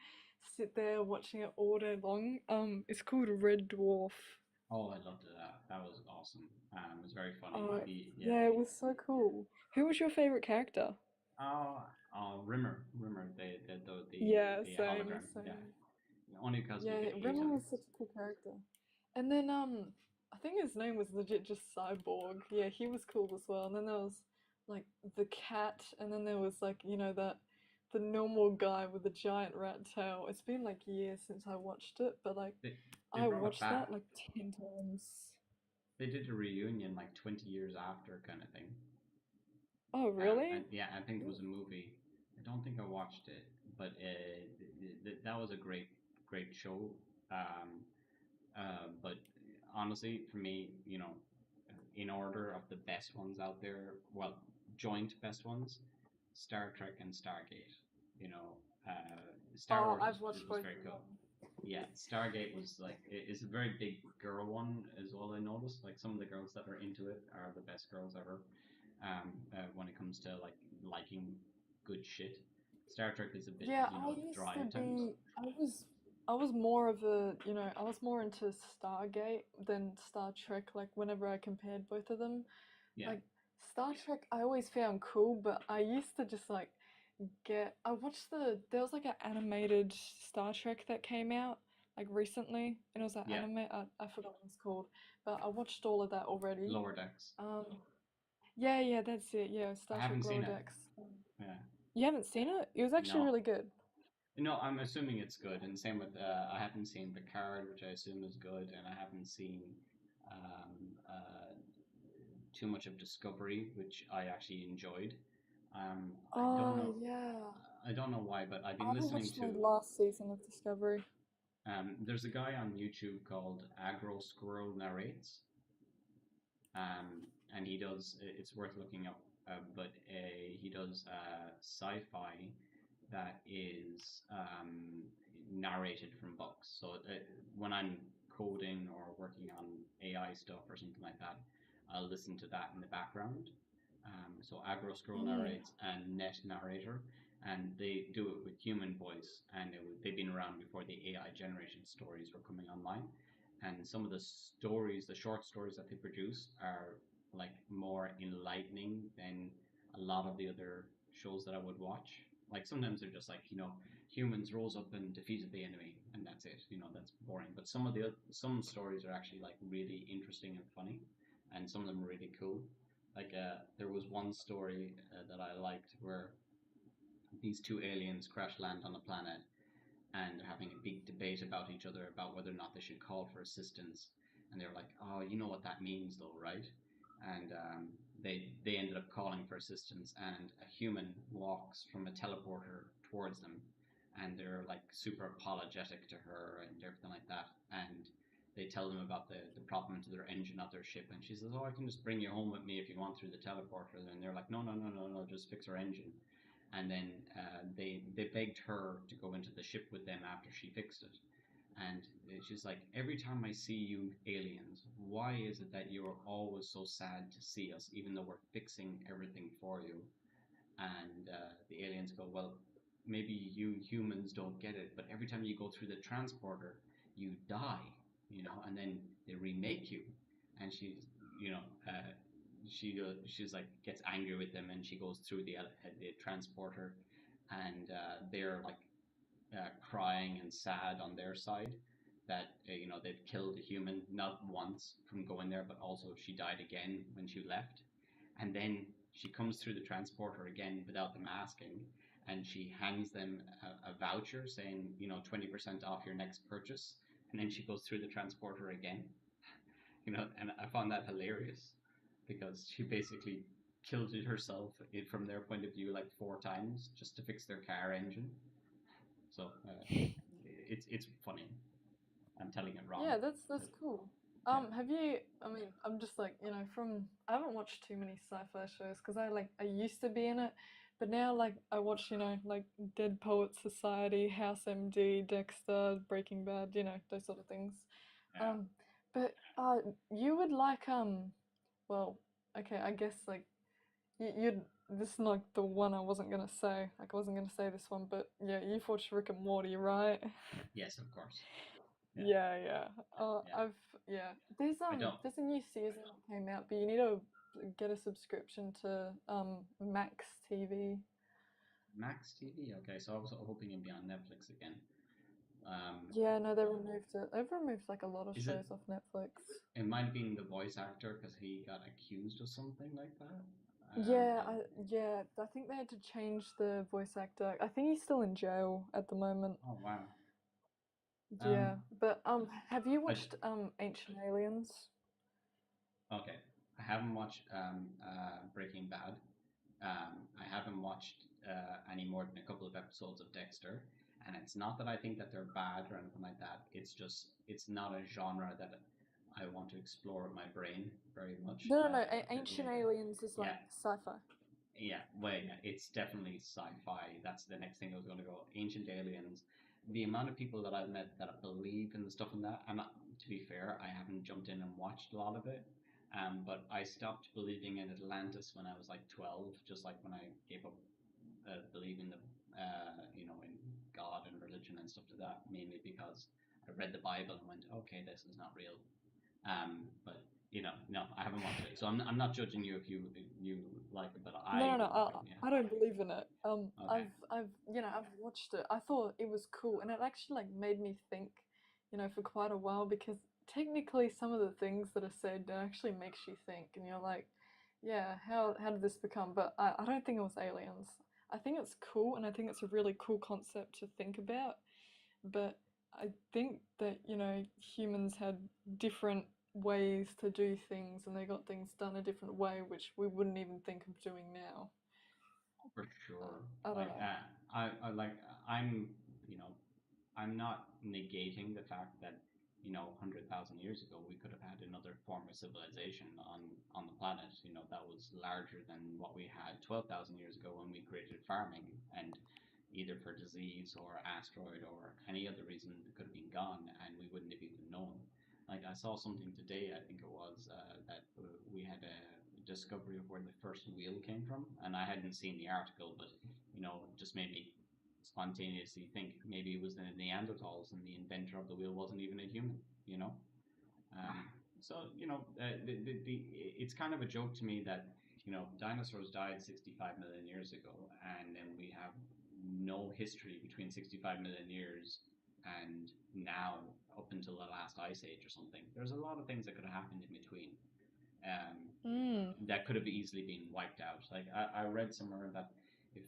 sit there watching it all day long. It's called Red Dwarf. Oh, I loved it. That was awesome. It was very funny. Oh, Yeah. yeah, it was so cool. Who was your favorite character? Rimmer, the Yeah, the same, hologram. Yeah, same. only because we Yeah, could hate Rimmer him. was such a cool character. And then I think his name was legit just Cyborg. Yeah, he was cool as well. And then there was like the cat, and then there was like, the normal guy with the giant rat tail. It's been like years since I watched it, but like They I brought it watched back. that like 10 times. They did a reunion like 20 years after, kind of thing. Oh, really? And yeah, I think it was a movie. I don't think I watched it, but that was a great show. But honestly, for me, in order of the best ones out there, well, joint best ones, Star Trek and Stargate. You know, Star Oh, Wars I've watched was both very of cool. them. Yeah, Stargate was like it's a very big girl one as well. I noticed like some of the girls that are into it are the best girls ever. When it comes to like liking good shit, Star Trek is a bit Yeah, I used dry to at times. be. I was more of a, I was more into Stargate than Star Trek. Like whenever I compared both of them, Yeah, like Star Trek, I always found cool, but I used to just like I watched there was like an animated Star Trek that came out like recently, and it was an yeah, anime. I forgot what it's called, but I watched all of that already. Lower Decks. Yeah, that's it. Yeah, I Star Trek haven't Lower seen it. Decks. Yeah, You haven't seen it? It was actually no, really good. no. I'm assuming it's good, and same with I haven't seen Picard, which I assume is good, and I haven't seen um, too much of Discovery, which I actually enjoyed. I don't Oh know. yeah. I don't know why, but I've I been haven't listening watched the to. last season of Discovery. There's a guy on YouTube called Agro Squirrel Narrates, and he does. It's worth looking up, but he does sci-fi that is narrated from books. So when I'm coding or working on AI stuff or something like that, I'll listen to that in the background. So Agro Scroll Mm. narrates and Net Narrator, and they do it with human voice, and they've been around before the AI generation stories were coming online. And some of the stories, the short stories that they produce, are like more enlightening than a lot of the other shows that I would watch. Like sometimes they're just like humans rose up and defeated the enemy, and that's it. That's boring. But some stories are actually like really interesting and funny, and some of them are really cool. Like there was one story that I liked where these two aliens crash land on a planet, and they're having a big debate about each other about whether or not they should call for assistance. And they're like, "Oh, you know what that means, though, right?" And they ended up calling for assistance, and a human walks from a teleporter towards them, and they're like super apologetic to her and everything like that. And they tell them about the problem to their engine of their ship, and she says, "Oh, I can just bring you home with me if you want through the teleporter." And they're like, "No, just fix our engine." And then they begged her to go into the ship with them after she fixed it. And she's like, "Every time I see you aliens, why is it that you're always so sad to see us, even though we're fixing everything for you?" And the aliens go, "Well, maybe you humans don't get it, but every time you go through the transporter, you die, and then they remake you." And you know, uh, she's like gets angry with them, and she goes through the transporter, and they're like crying and sad on their side that they've killed a human not once from going there, but also she died again when she left. And then she comes through the transporter again without them asking, and she hands them a voucher saying 20% off your next purchase. And then she goes through the transporter again, and I found that hilarious because she basically killed it herself from their point of view like 4 times just to fix their car engine. So it's funny. I'm telling it wrong. Yeah, that's cool. Have you? I mean, I'm just like I haven't watched too many sci-fi shows because I used to be in it, but now like I watch like Dead Poets Society, House MD, Dexter, Breaking Bad, those sort of things. Yeah. But you would like well, okay, I guess like you'd this is not the one I wasn't gonna say. Like I wasn't gonna say this one, but yeah, you've watched Rick and Morty, right? Yes, of course. Yeah. Yeah. There's I don't. there's a new season that came out, but you need to get a subscription to Max TV. Max TV. Okay, so I was hoping it'd be on Netflix again. Yeah, no, they removed it. They've removed like a lot of Is it? shows off Netflix. It might have been the voice actor because he got accused of something like that. I think they had to change the voice actor. I think he's still in jail at the moment. Oh wow. Yeah, but have you I- watched Ancient Aliens? Okay, I haven't watched Breaking Bad. I haven't watched any more than a couple of episodes of Dexter, and it's not that I think that they're bad or anything like that. It's just it's not a genre that I want to explore with my brain very much. No. Ancient Aliens is like yeah. sci-fi. Yeah, well, yeah, it's definitely sci-fi. That's the next thing I was going to go. Ancient Aliens. The amount of people that I've met that believe in the stuff in that, and to be fair, I haven't jumped in and watched a lot of it. But I stopped believing in Atlantis when I was like 12, just like when I gave up believing in God and religion and stuff like that, mainly because I read the Bible and went, okay, this is not real. But no, I haven't watched it, so I'm not judging you if you like it, but I don't believe in it. Okay. I've watched it. I thought it was cool, and it actually like made me think, for quite a while, because technically some of the things that are said actually makes you think, and you're like, yeah, how did this become? But I don't think it was aliens. I think it's cool, and I think it's a really cool concept to think about, but I think that humans had different ways to do things, and they got things done a different way, which we wouldn't even think of doing now. For sure. I don't know. I'm not negating the fact that 100,000 years ago we could have had another form of civilization on the planet. That was larger than what we had 12,000 years ago when we created farming, and either for disease or asteroid or any other reason it could have been gone, and we wouldn't have even known. Like I saw something today, I think it was that we had a discovery of where the first wheel came from, and I hadn't seen the article, but it just made me spontaneously think maybe it was the Neanderthals and the inventor of the wheel wasn't even a human. It's kind of a joke to me that dinosaurs died 65 million years ago, and then we have no history between 65 million years and now up until the last ice age or something. There's a lot of things that could have happened in between that could have easily been wiped out. Like I read somewhere that if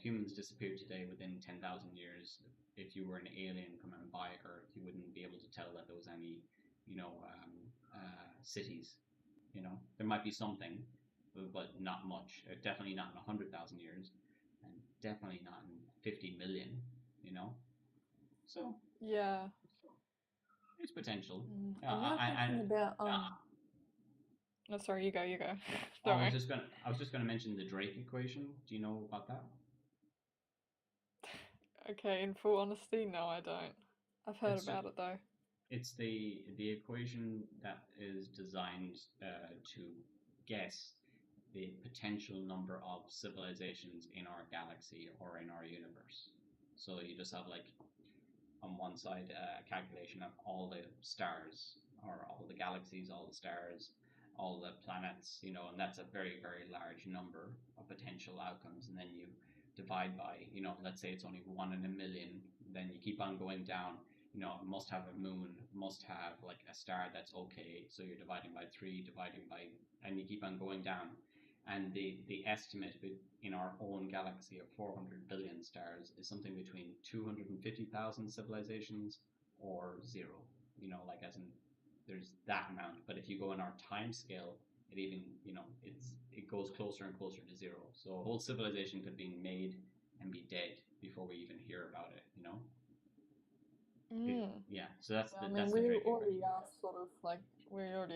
humans disappeared today within 10,000 years, if you were an alien coming by Earth, you wouldn't be able to tell that there was any cities. There might be something, but not much. Definitely not in 100,000 years, and definitely not in 50 million. So yeah, it's potential. I'm thinking about No, sorry, you go. I was just gonna mention the Drake equation. Do you know about that? Okay, in full honesty, no, I don't. I've heard about it though. It's the equation that is designed to guess the potential number of civilizations in our galaxy or in our universe. So you just have like on one side a calculation of all the stars or all the galaxies, all the stars, all the planets, and that's a very, very large number of potential outcomes. And then you divide by, let's say it's only 1 in a million, then you keep on going down. Must have a moon, must have like a star that's okay. So you're dividing by 3, and you keep on going down. And the estimate in our own galaxy of 400 billion stars is something between 250,000 civilizations or 0. Like as in there's that amount. But if you go in our time scale, it even it goes closer and closer to 0. So a whole civilization could be made and be dead before we even hear about it. Yeah. So that's I the mean, that's we the Drake already equation.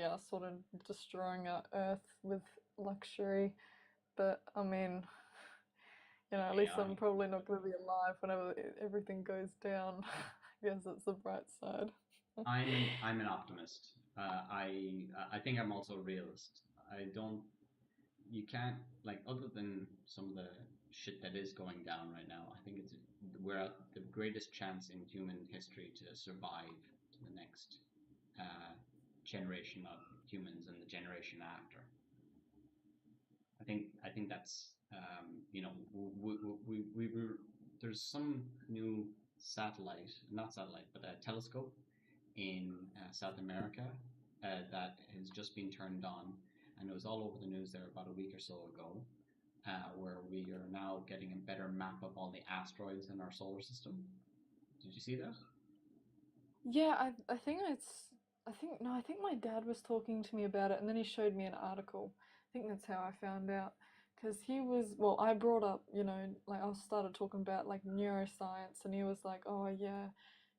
are sort of destroying our Earth with luxury, but I mean, at least I'm probably not going to be alive whenever everything goes down. I guess it's the bright side. I'm an optimist. I think I'm also a realist. You can't, like, other than some of the shit that is going down right now, I think we're at the greatest chance in human history to survive to the next generation of humans and the generation after. I think that's there's some new telescope in South America that has just been turned on, and it was all over the news there about a week or so ago, where we are now getting a better map of all the asteroids in our solar system. Did you see that? Yeah, I think my dad was talking to me about it, and then he showed me an article. I think that's how I found out. because he was, well, I brought up, you know, like I started talking about like neuroscience, and he was like, oh yeah,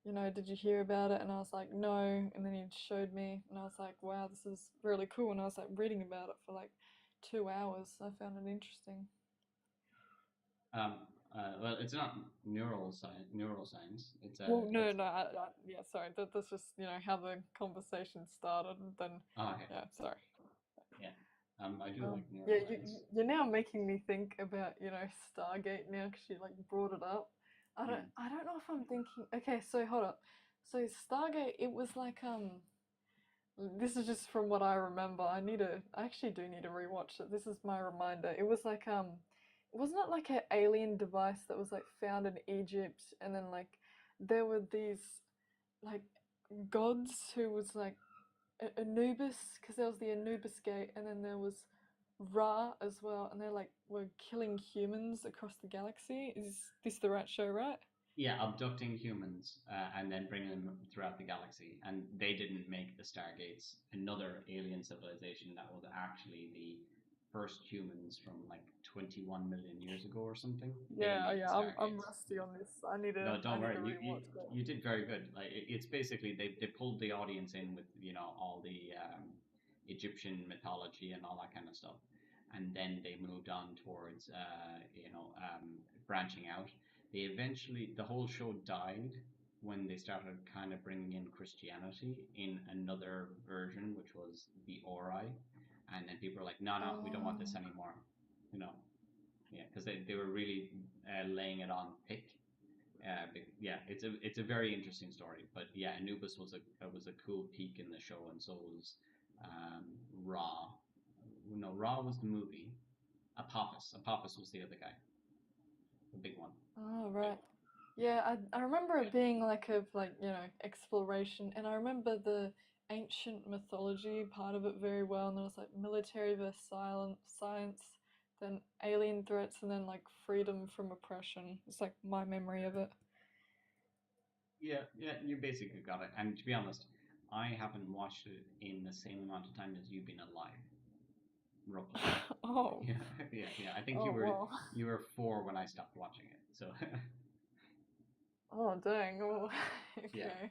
you know, did you hear about it? And I was like, no. And then he showed me, and I was like, wow, this is really cool. And I was like reading about it for like 2 hours. I found it interesting. Well, it's not neuroscience. It's Well, no, no, yeah, sorry. That's just, you know, how the conversation started, and then, oh, okay. yeah, sorry. Yeah. I do like Yeah, neuroscience. you're now making me think about, you know, Stargate now, because you like brought it up. I don't know if I'm thinking. Okay, so hold up. So Stargate, it was like this is just from what I remember. I actually do need to rewatch it. This is my reminder. It was like wasn't it like an alien device that was like found in Egypt, and then like there were these like gods who was like Anubis, because there was the Anubis Gate, and then there was Ra as well, and they like were killing humans across the galaxy. Is this the right show, right? Yeah, abducting humans and then bringing them throughout the galaxy. And they didn't make the Stargates. Another alien civilization that was actually the first humans from like 21 million years ago or something. Yeah, yeah, I'm rusty on this. I need to. No, don't worry. Rewatch that. You did very good. Like it's basically they pulled the audience in with, you know, all the Egyptian mythology and all that kind of stuff, and then they moved on towards branching out. They eventually, the whole show died when they started kind of bringing in Christianity in another version, which was the Ori, and then people were like, no, we don't want this anymore, you know. Yeah, because they were really laying it on thick. Yeah, it's a very interesting story. But yeah, Anubis was a cool peak in the show, and so was Ra. No, Ra was the movie. Apophis was the other guy, the big one. Oh right. Yeah, I remember it being like you know, exploration, and I remember the ancient mythology part of it very well, and there was like military versus science, then alien threats, and then like freedom from oppression. It's like my memory of it. Yeah, you basically got it. And to be honest, I haven't watched it in the same amount of time as you've been alive. Roughly. Oh. Yeah. I think wow. you were 4 when I stopped watching it. So. Oh dang! Oh, okay. Yeah,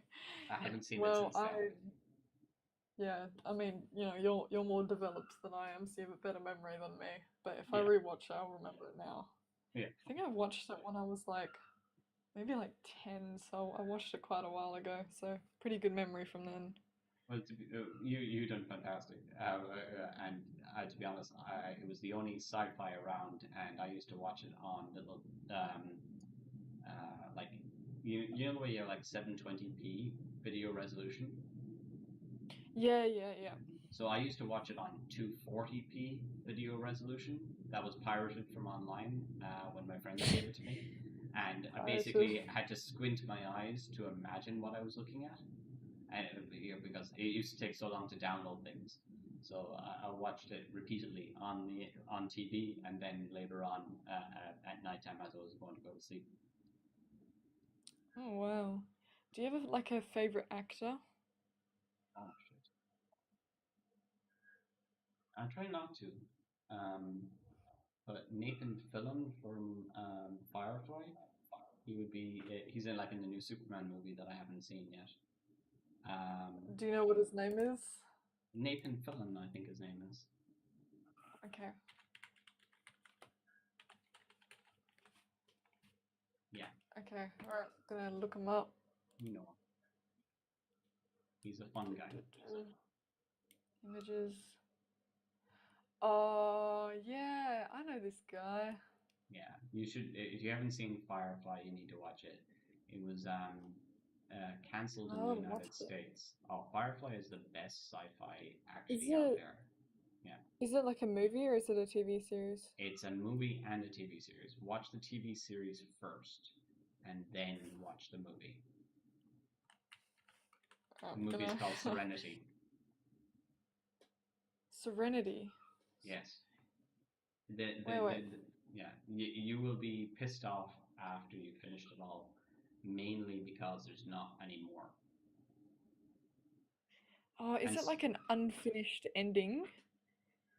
I haven't seen it Well, since then. yeah, I mean, you know, you're more developed than I am, so you have a better memory than me. But if I Yeah. rewatch it, I'll remember it now. Yeah. I think I watched it when I was like maybe like 10, so I watched it quite a while ago. So pretty good memory from then. Well, you done fantastic. And to be honest, it was the only sci-fi around, and I used to watch it on little like you know the way you have like 720p video resolution. Yeah. So I used to watch it on 240p video resolution. That was pirated from online when my friends gave it to me, and I basically had to squint my eyes to imagine what I was looking at, and because it used to take so long to download things. So I watched it repeatedly on TV, and then later on at nighttime as I was going to go to sleep. Oh wow! Do you have like a favorite actor? Oh shit! I try not to. But Nathan Fillion from Firefly, he's in the new Superman movie that I haven't seen yet. Do you know what his name is? Nathan Fillion, I think his name is. Okay. Yeah. Okay, alright, gonna look him up. You know him. He's a fun guy. Images. Oh, yeah, I know this guy. Yeah, you should. If you haven't seen Firefly, you need to watch it. It was cancelled in the United States. Oh, Firefly is the best sci-fi actually out there. Yeah. Is it like a movie or is it a TV series? It's a movie and a TV series. Watch the TV series first, and then watch the movie. The movie is called Serenity. Serenity? Yes. Wait. Yeah, you will be pissed off after you finished it all, mainly because there's not any more. Oh, is it like an unfinished ending?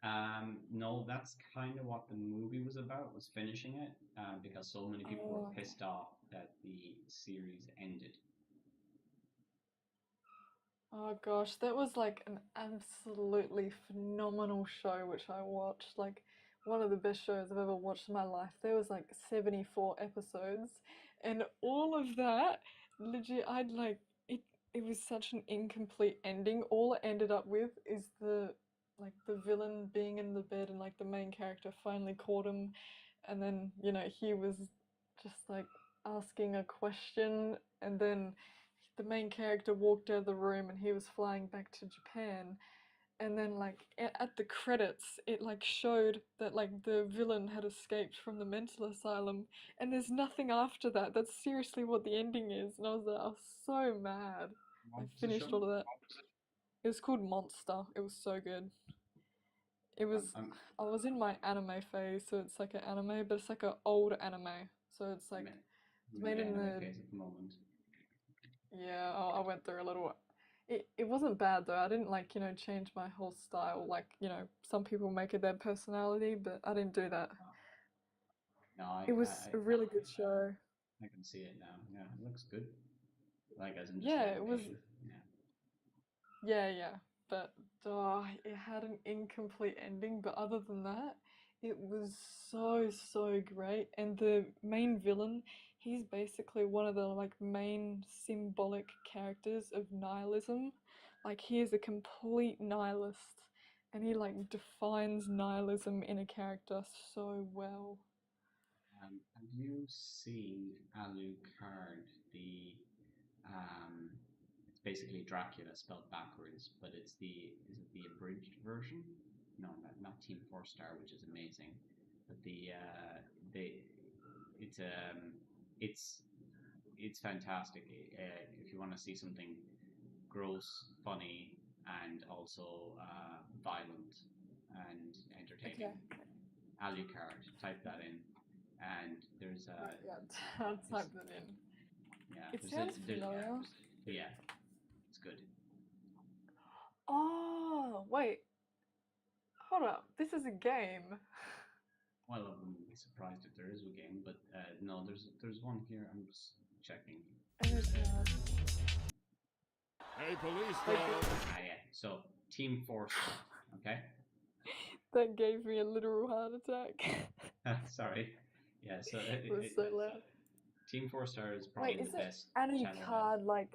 No, that's kind of what the movie was about, was finishing it, because so many people Oh, were okay. pissed off that the series ended. Oh gosh, that was like an absolutely phenomenal show which I watched. Like one of the best shows I've ever watched in my life. There was like 74 episodes, and all of that, legit, I'd like it. It was such an incomplete ending. All it ended up with is the villain being in the bed, and like the main character finally caught him, and then he was just like asking a question, and then the main character walked out of the room and he was flying back to Japan, and then like at the credits it like showed that like the villain had escaped from the mental asylum, and there's nothing after that. That's seriously what the ending is, and I was so mad. I What was the finished show? all of that. It was called Monster. It was so good. It I'm, was I'm, I was in my anime phase, so it's like an anime, but it's like an old anime. So it's like it's I'm in made the in anime the phase at the moment. yeah, I went through a little. It wasn't bad though. I didn't like, change my whole style like, some people make it their personality, but I didn't do that. No, It was a really good show. I can see it now. Yeah, it looks good. Like, as in just Yeah, like it was. yeah. Yeah. But it had an incomplete ending. But other than that, it was so great. And the main villain, he's basically one of the like main symbolic characters of nihilism. Like he is a complete nihilist, and he like defines nihilism in a character so well. Have you seen Alucard? It's basically Dracula spelled backwards, but is it the abridged version? No, not Team Four Star, which is amazing, but it's it's fantastic. If you want to see something gross, funny, and also violent and entertaining, Okay. Alucard. Type that in, and there's Yeah, I'll type that in. yeah, It sounds familiar. yeah, it's good. Oh, wait. Hold up. This is a game. Well, I wouldn't be surprised if there is a game, but no, there's one here. I'm just checking. Hey, police Like dog. Yeah. So Team Four Star, okay? that gave me a literal heart attack. Sorry. Yeah. So It was so loud. Team Four Star is probably Wait, is the it best any channel. card like?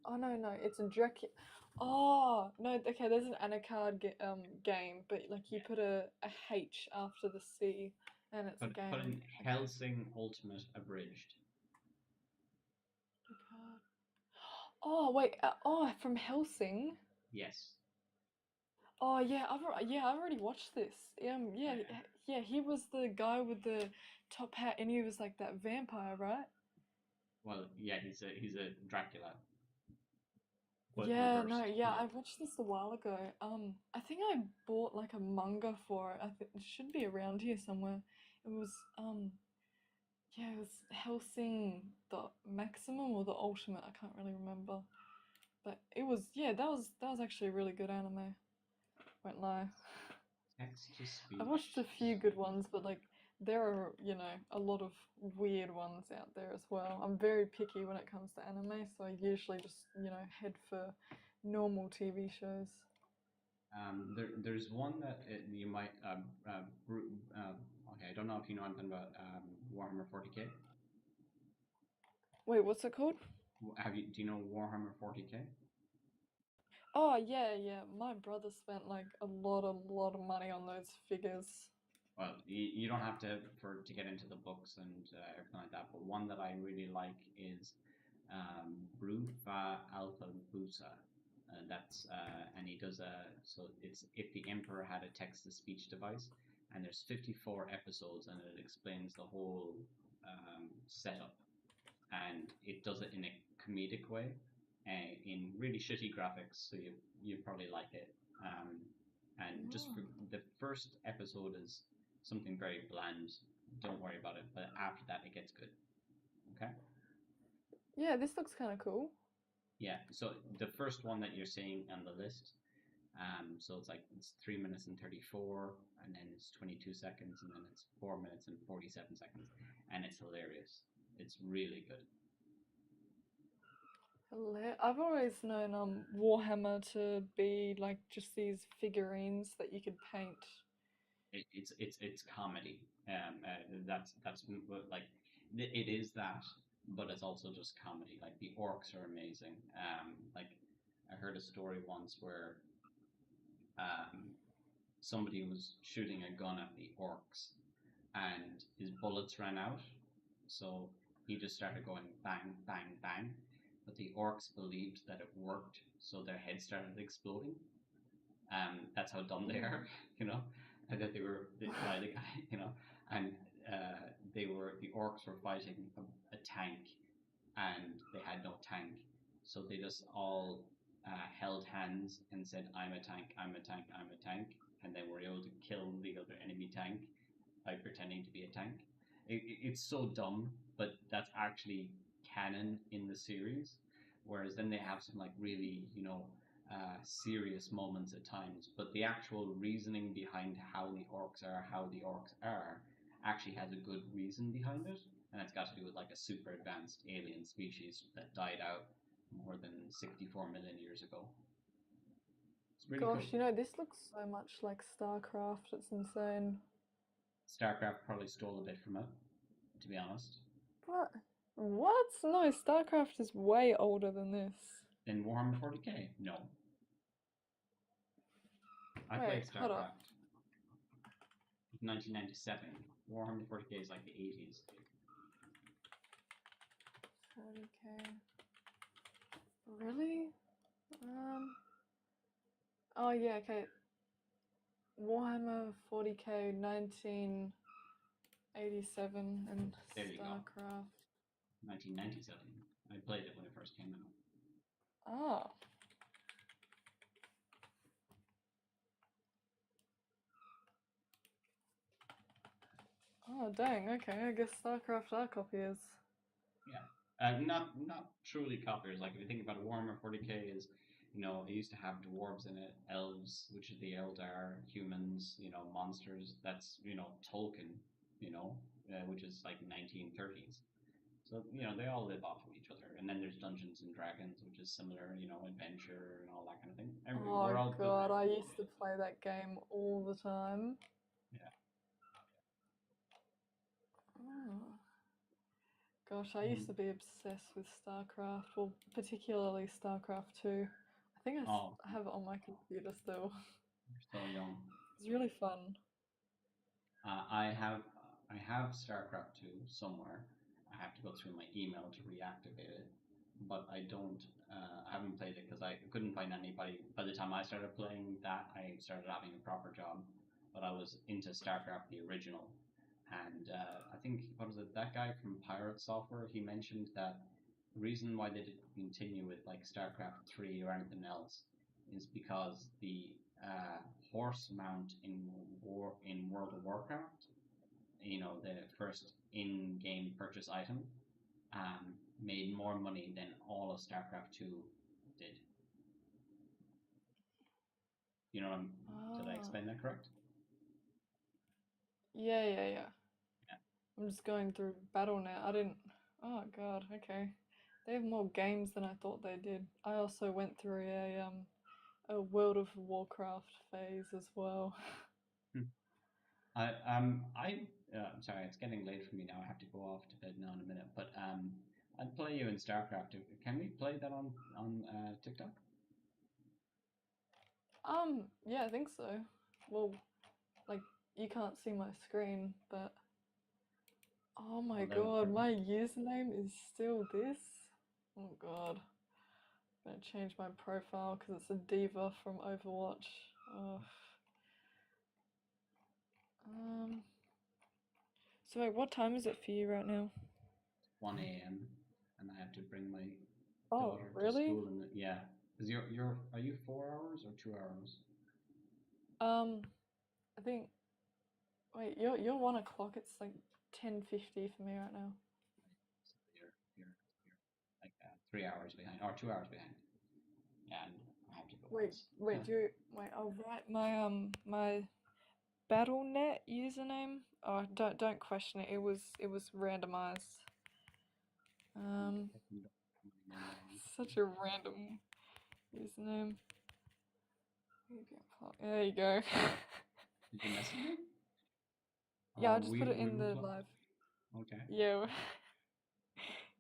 Oh no, it's a Dracula. Oh no, okay. There's an Anacard game, but like you put a H after the C, and it's a game. Put in Helsing Ultimate Abridged. Oh wait, from Helsing. Yes. Oh yeah, I've already watched this. Yeah. He was the guy with the top hat, and he was like that vampire, right? Well, yeah, he's a Dracula. But Yeah, reversed. no, yeah, I watched this a while ago. I think I bought like a manga for it. I think it should be around here somewhere. It was yeah, it was Helsing the Maximum or the Ultimate. I can't really remember, but it was that was actually a really good anime. Won't lie. Text to speech. I watched a few good ones, but like there are a lot of weird ones out there as well. I'm very picky when it comes to anime, so I usually just head for normal TV shows. There's one that you might okay, I don't know if you know anything about Warhammer 40k. Wait, what's it called? Do you know Warhammer 40k? Oh yeah. My brother spent like a lot of money on those figures. Well, you don't have to get into the books and everything like that, but one that I really like is Brufa Alpha Busa. And he does so it's if the Emperor had a text-to-speech device, and there's 54 episodes, and it explains the whole setup, and it does it in a comedic way, in really shitty graphics, so you probably like it. And just for the first episode is something very bland. Don't worry about it, but after that it gets good. Okay. Yeah, this looks kind of cool. Yeah, so the first one that you're seeing on the list So it's like it's 3 minutes and 34, and then it's 22 seconds, and then it's 4 minutes and 47 seconds, and it's hilarious. It's really good. I've always known Warhammer to be like just these figurines that you could paint. It's comedy. That's like it is that, but it's also just comedy. Like the orcs are amazing. Like I heard a story once where somebody was shooting a gun at the orcs, and his bullets ran out, so he just started going bang, bang, bang. But the orcs believed that it worked, so their heads started exploding. That's how dumb they are, you know. And that they were by the guy, you know, and the orcs were fighting a tank, and they had no tank, so they just all held hands and said, "I'm a tank, I'm a tank, I'm a tank," and then were able to kill the other enemy tank by pretending to be a tank. It's so dumb, but that's actually canon in the series. Whereas then they have some like really, you know, serious moments at times, but the actual reasoning behind how the orcs are actually has a good reason behind it, and it's got to do with like a super advanced alien species that died out more than 64 million years ago. It's really Gosh, cool. you know, this looks so much like StarCraft. It's insane. StarCraft probably stole a bit from it, to be honest. What? What? No, StarCraft is way older than this. In Warhammer 40k? No. I Wait, played hold StarCraft. up. 1997. Warhammer 40k is like the 80s. 40k. Really? Oh yeah, okay. Warhammer 40k 1987 and There you go. StarCraft. 1997. I played it when it first came out. Oh. Oh dang, okay, I guess StarCraft are copiers. Yeah. Not truly copiers. Like if you think about it, Warhammer 40k is, you know, it used to have dwarves in it, elves, which is the Eldar, humans, you know, monsters. That's, you know, Tolkien, you know, which is like 1930s. So, you know, they all live off of each other. And then there's Dungeons and Dragons, which is similar, you know, adventure and all that kind of thing. We're all Oh god, I used to play that game all the time. Yeah. Oh. Gosh, I used to be obsessed with StarCraft, well, particularly StarCraft 2. I think I have it on my computer still. You're still young. It's really fun. I have StarCraft 2 somewhere. I have to go through my email to reactivate it, but I haven't played it because I couldn't find anybody. By the time I started playing that, I started having a proper job, but I was into StarCraft the original. And I think, what was it, that guy from Pirate Software, he mentioned that the reason why they didn't continue with like StarCraft 3 or anything else is because the horse mount in World of Warcraft, you know, the first in-game purchase item, made more money than all of StarCraft 2 did. You know, did I explain that correct? Yeah. I'm just going through Battle.net. I didn't. Oh god. Okay. They have more games than I thought they did. I also went through a World of Warcraft phase as well. I'm sorry, it's getting late for me now. I have to go off to bed now in a minute. But I'd play you in StarCraft. Can we play that on TikTok? Yeah, I think so. Well, like you can't see my screen, but oh my god, my username is still this. Oh god, I'm gonna change my profile because it's a diva from Overwatch. So wait, what time is it for you right now? 1 a.m. and I have to bring my daughter to school. Yeah, because are you 4 hours or 2 hours? I think. Wait, you're 1 o'clock. It's like 10:50 for me right now. You're like 3 hours behind or 2 hours behind. Yeah, and I have to Wait, I'll write my BattleNet username. Oh, don't question it. It was randomized. Such a random username. There you go. Did you message me? Yeah, I just put it in the live. Okay. Yeah.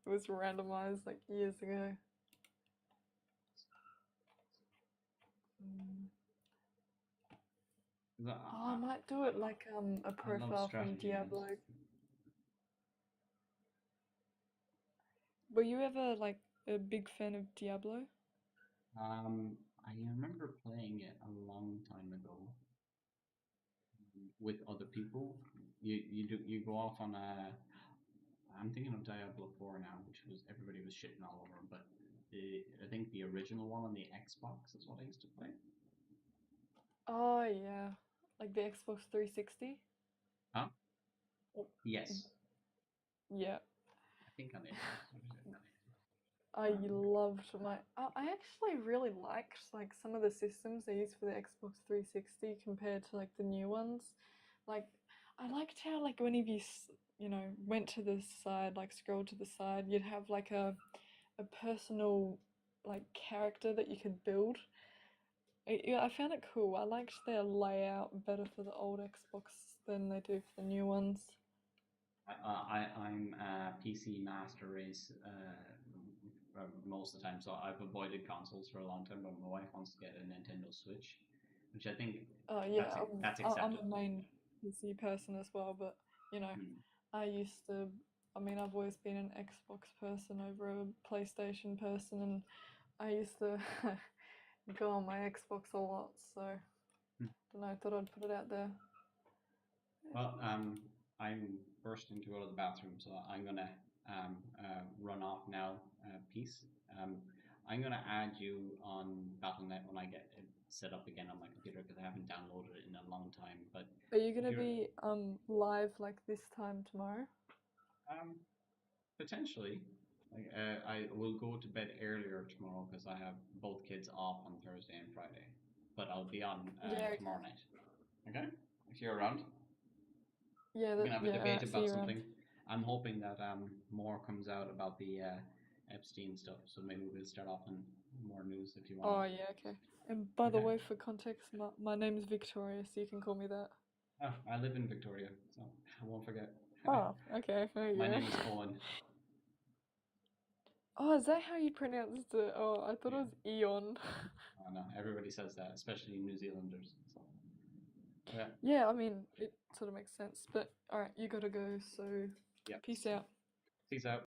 It was randomized like years ago. I might do it like a profile from Diablo. Were you ever like a big fan of Diablo? I remember playing it a long time ago with other people. You go off on a. I'm thinking of Diablo 4 now, which was everybody was shitting all over, but I think the original one on the Xbox is what I used to play. Oh yeah, like the Xbox 360. Huh? Yes. Yeah. I think on the Xbox. I loved I actually really liked like some of the systems they used for the Xbox 360 compared to like the new ones. Like I liked how like whenever you know went to the side, like scrolled to the side, you'd have like a personal like character that you could build. I found it cool. I liked their layout better for the old Xbox than they do for the new ones. I'm a PC master race most of the time, so I've avoided consoles for a long time. But my wife wants to get a Nintendo Switch, which I think yeah, that's I'm acceptable. a main PC person as well, but you know, I used to. I mean, I've always been an Xbox person over a PlayStation person, and I used to go on my Xbox a lot. So, don't know. I thought I'd put it out there. Well, I'm bursting to go to the bathroom, so I'm gonna run off now. Peace. I'm gonna add you on BattleNet when I get it set up again on my computer because I haven't downloaded it in a long time. But are you gonna be live like this time tomorrow? Potentially. Like I will go to bed earlier tomorrow because I have both kids off on Thursday and Friday. But I'll be on tomorrow night. Okay? If you're around. Yeah, we can have a debate about something. Around. I'm hoping that more comes out about the Epstein stuff, so maybe we'll start off on more news if you want. Oh yeah, okay. And by the way, for context, my name is Victoria, so you can call me that. Oh, I live in Victoria, so I won't forget. Oh, okay. My name is Owen. Oh, is that how you pronounced it? Oh, I thought it was Eon. Oh no, everybody says that, especially New Zealanders. So. Yeah. Yeah, I mean, it sort of makes sense. But alright, you gotta go, so yeah. Peace out. Peace out.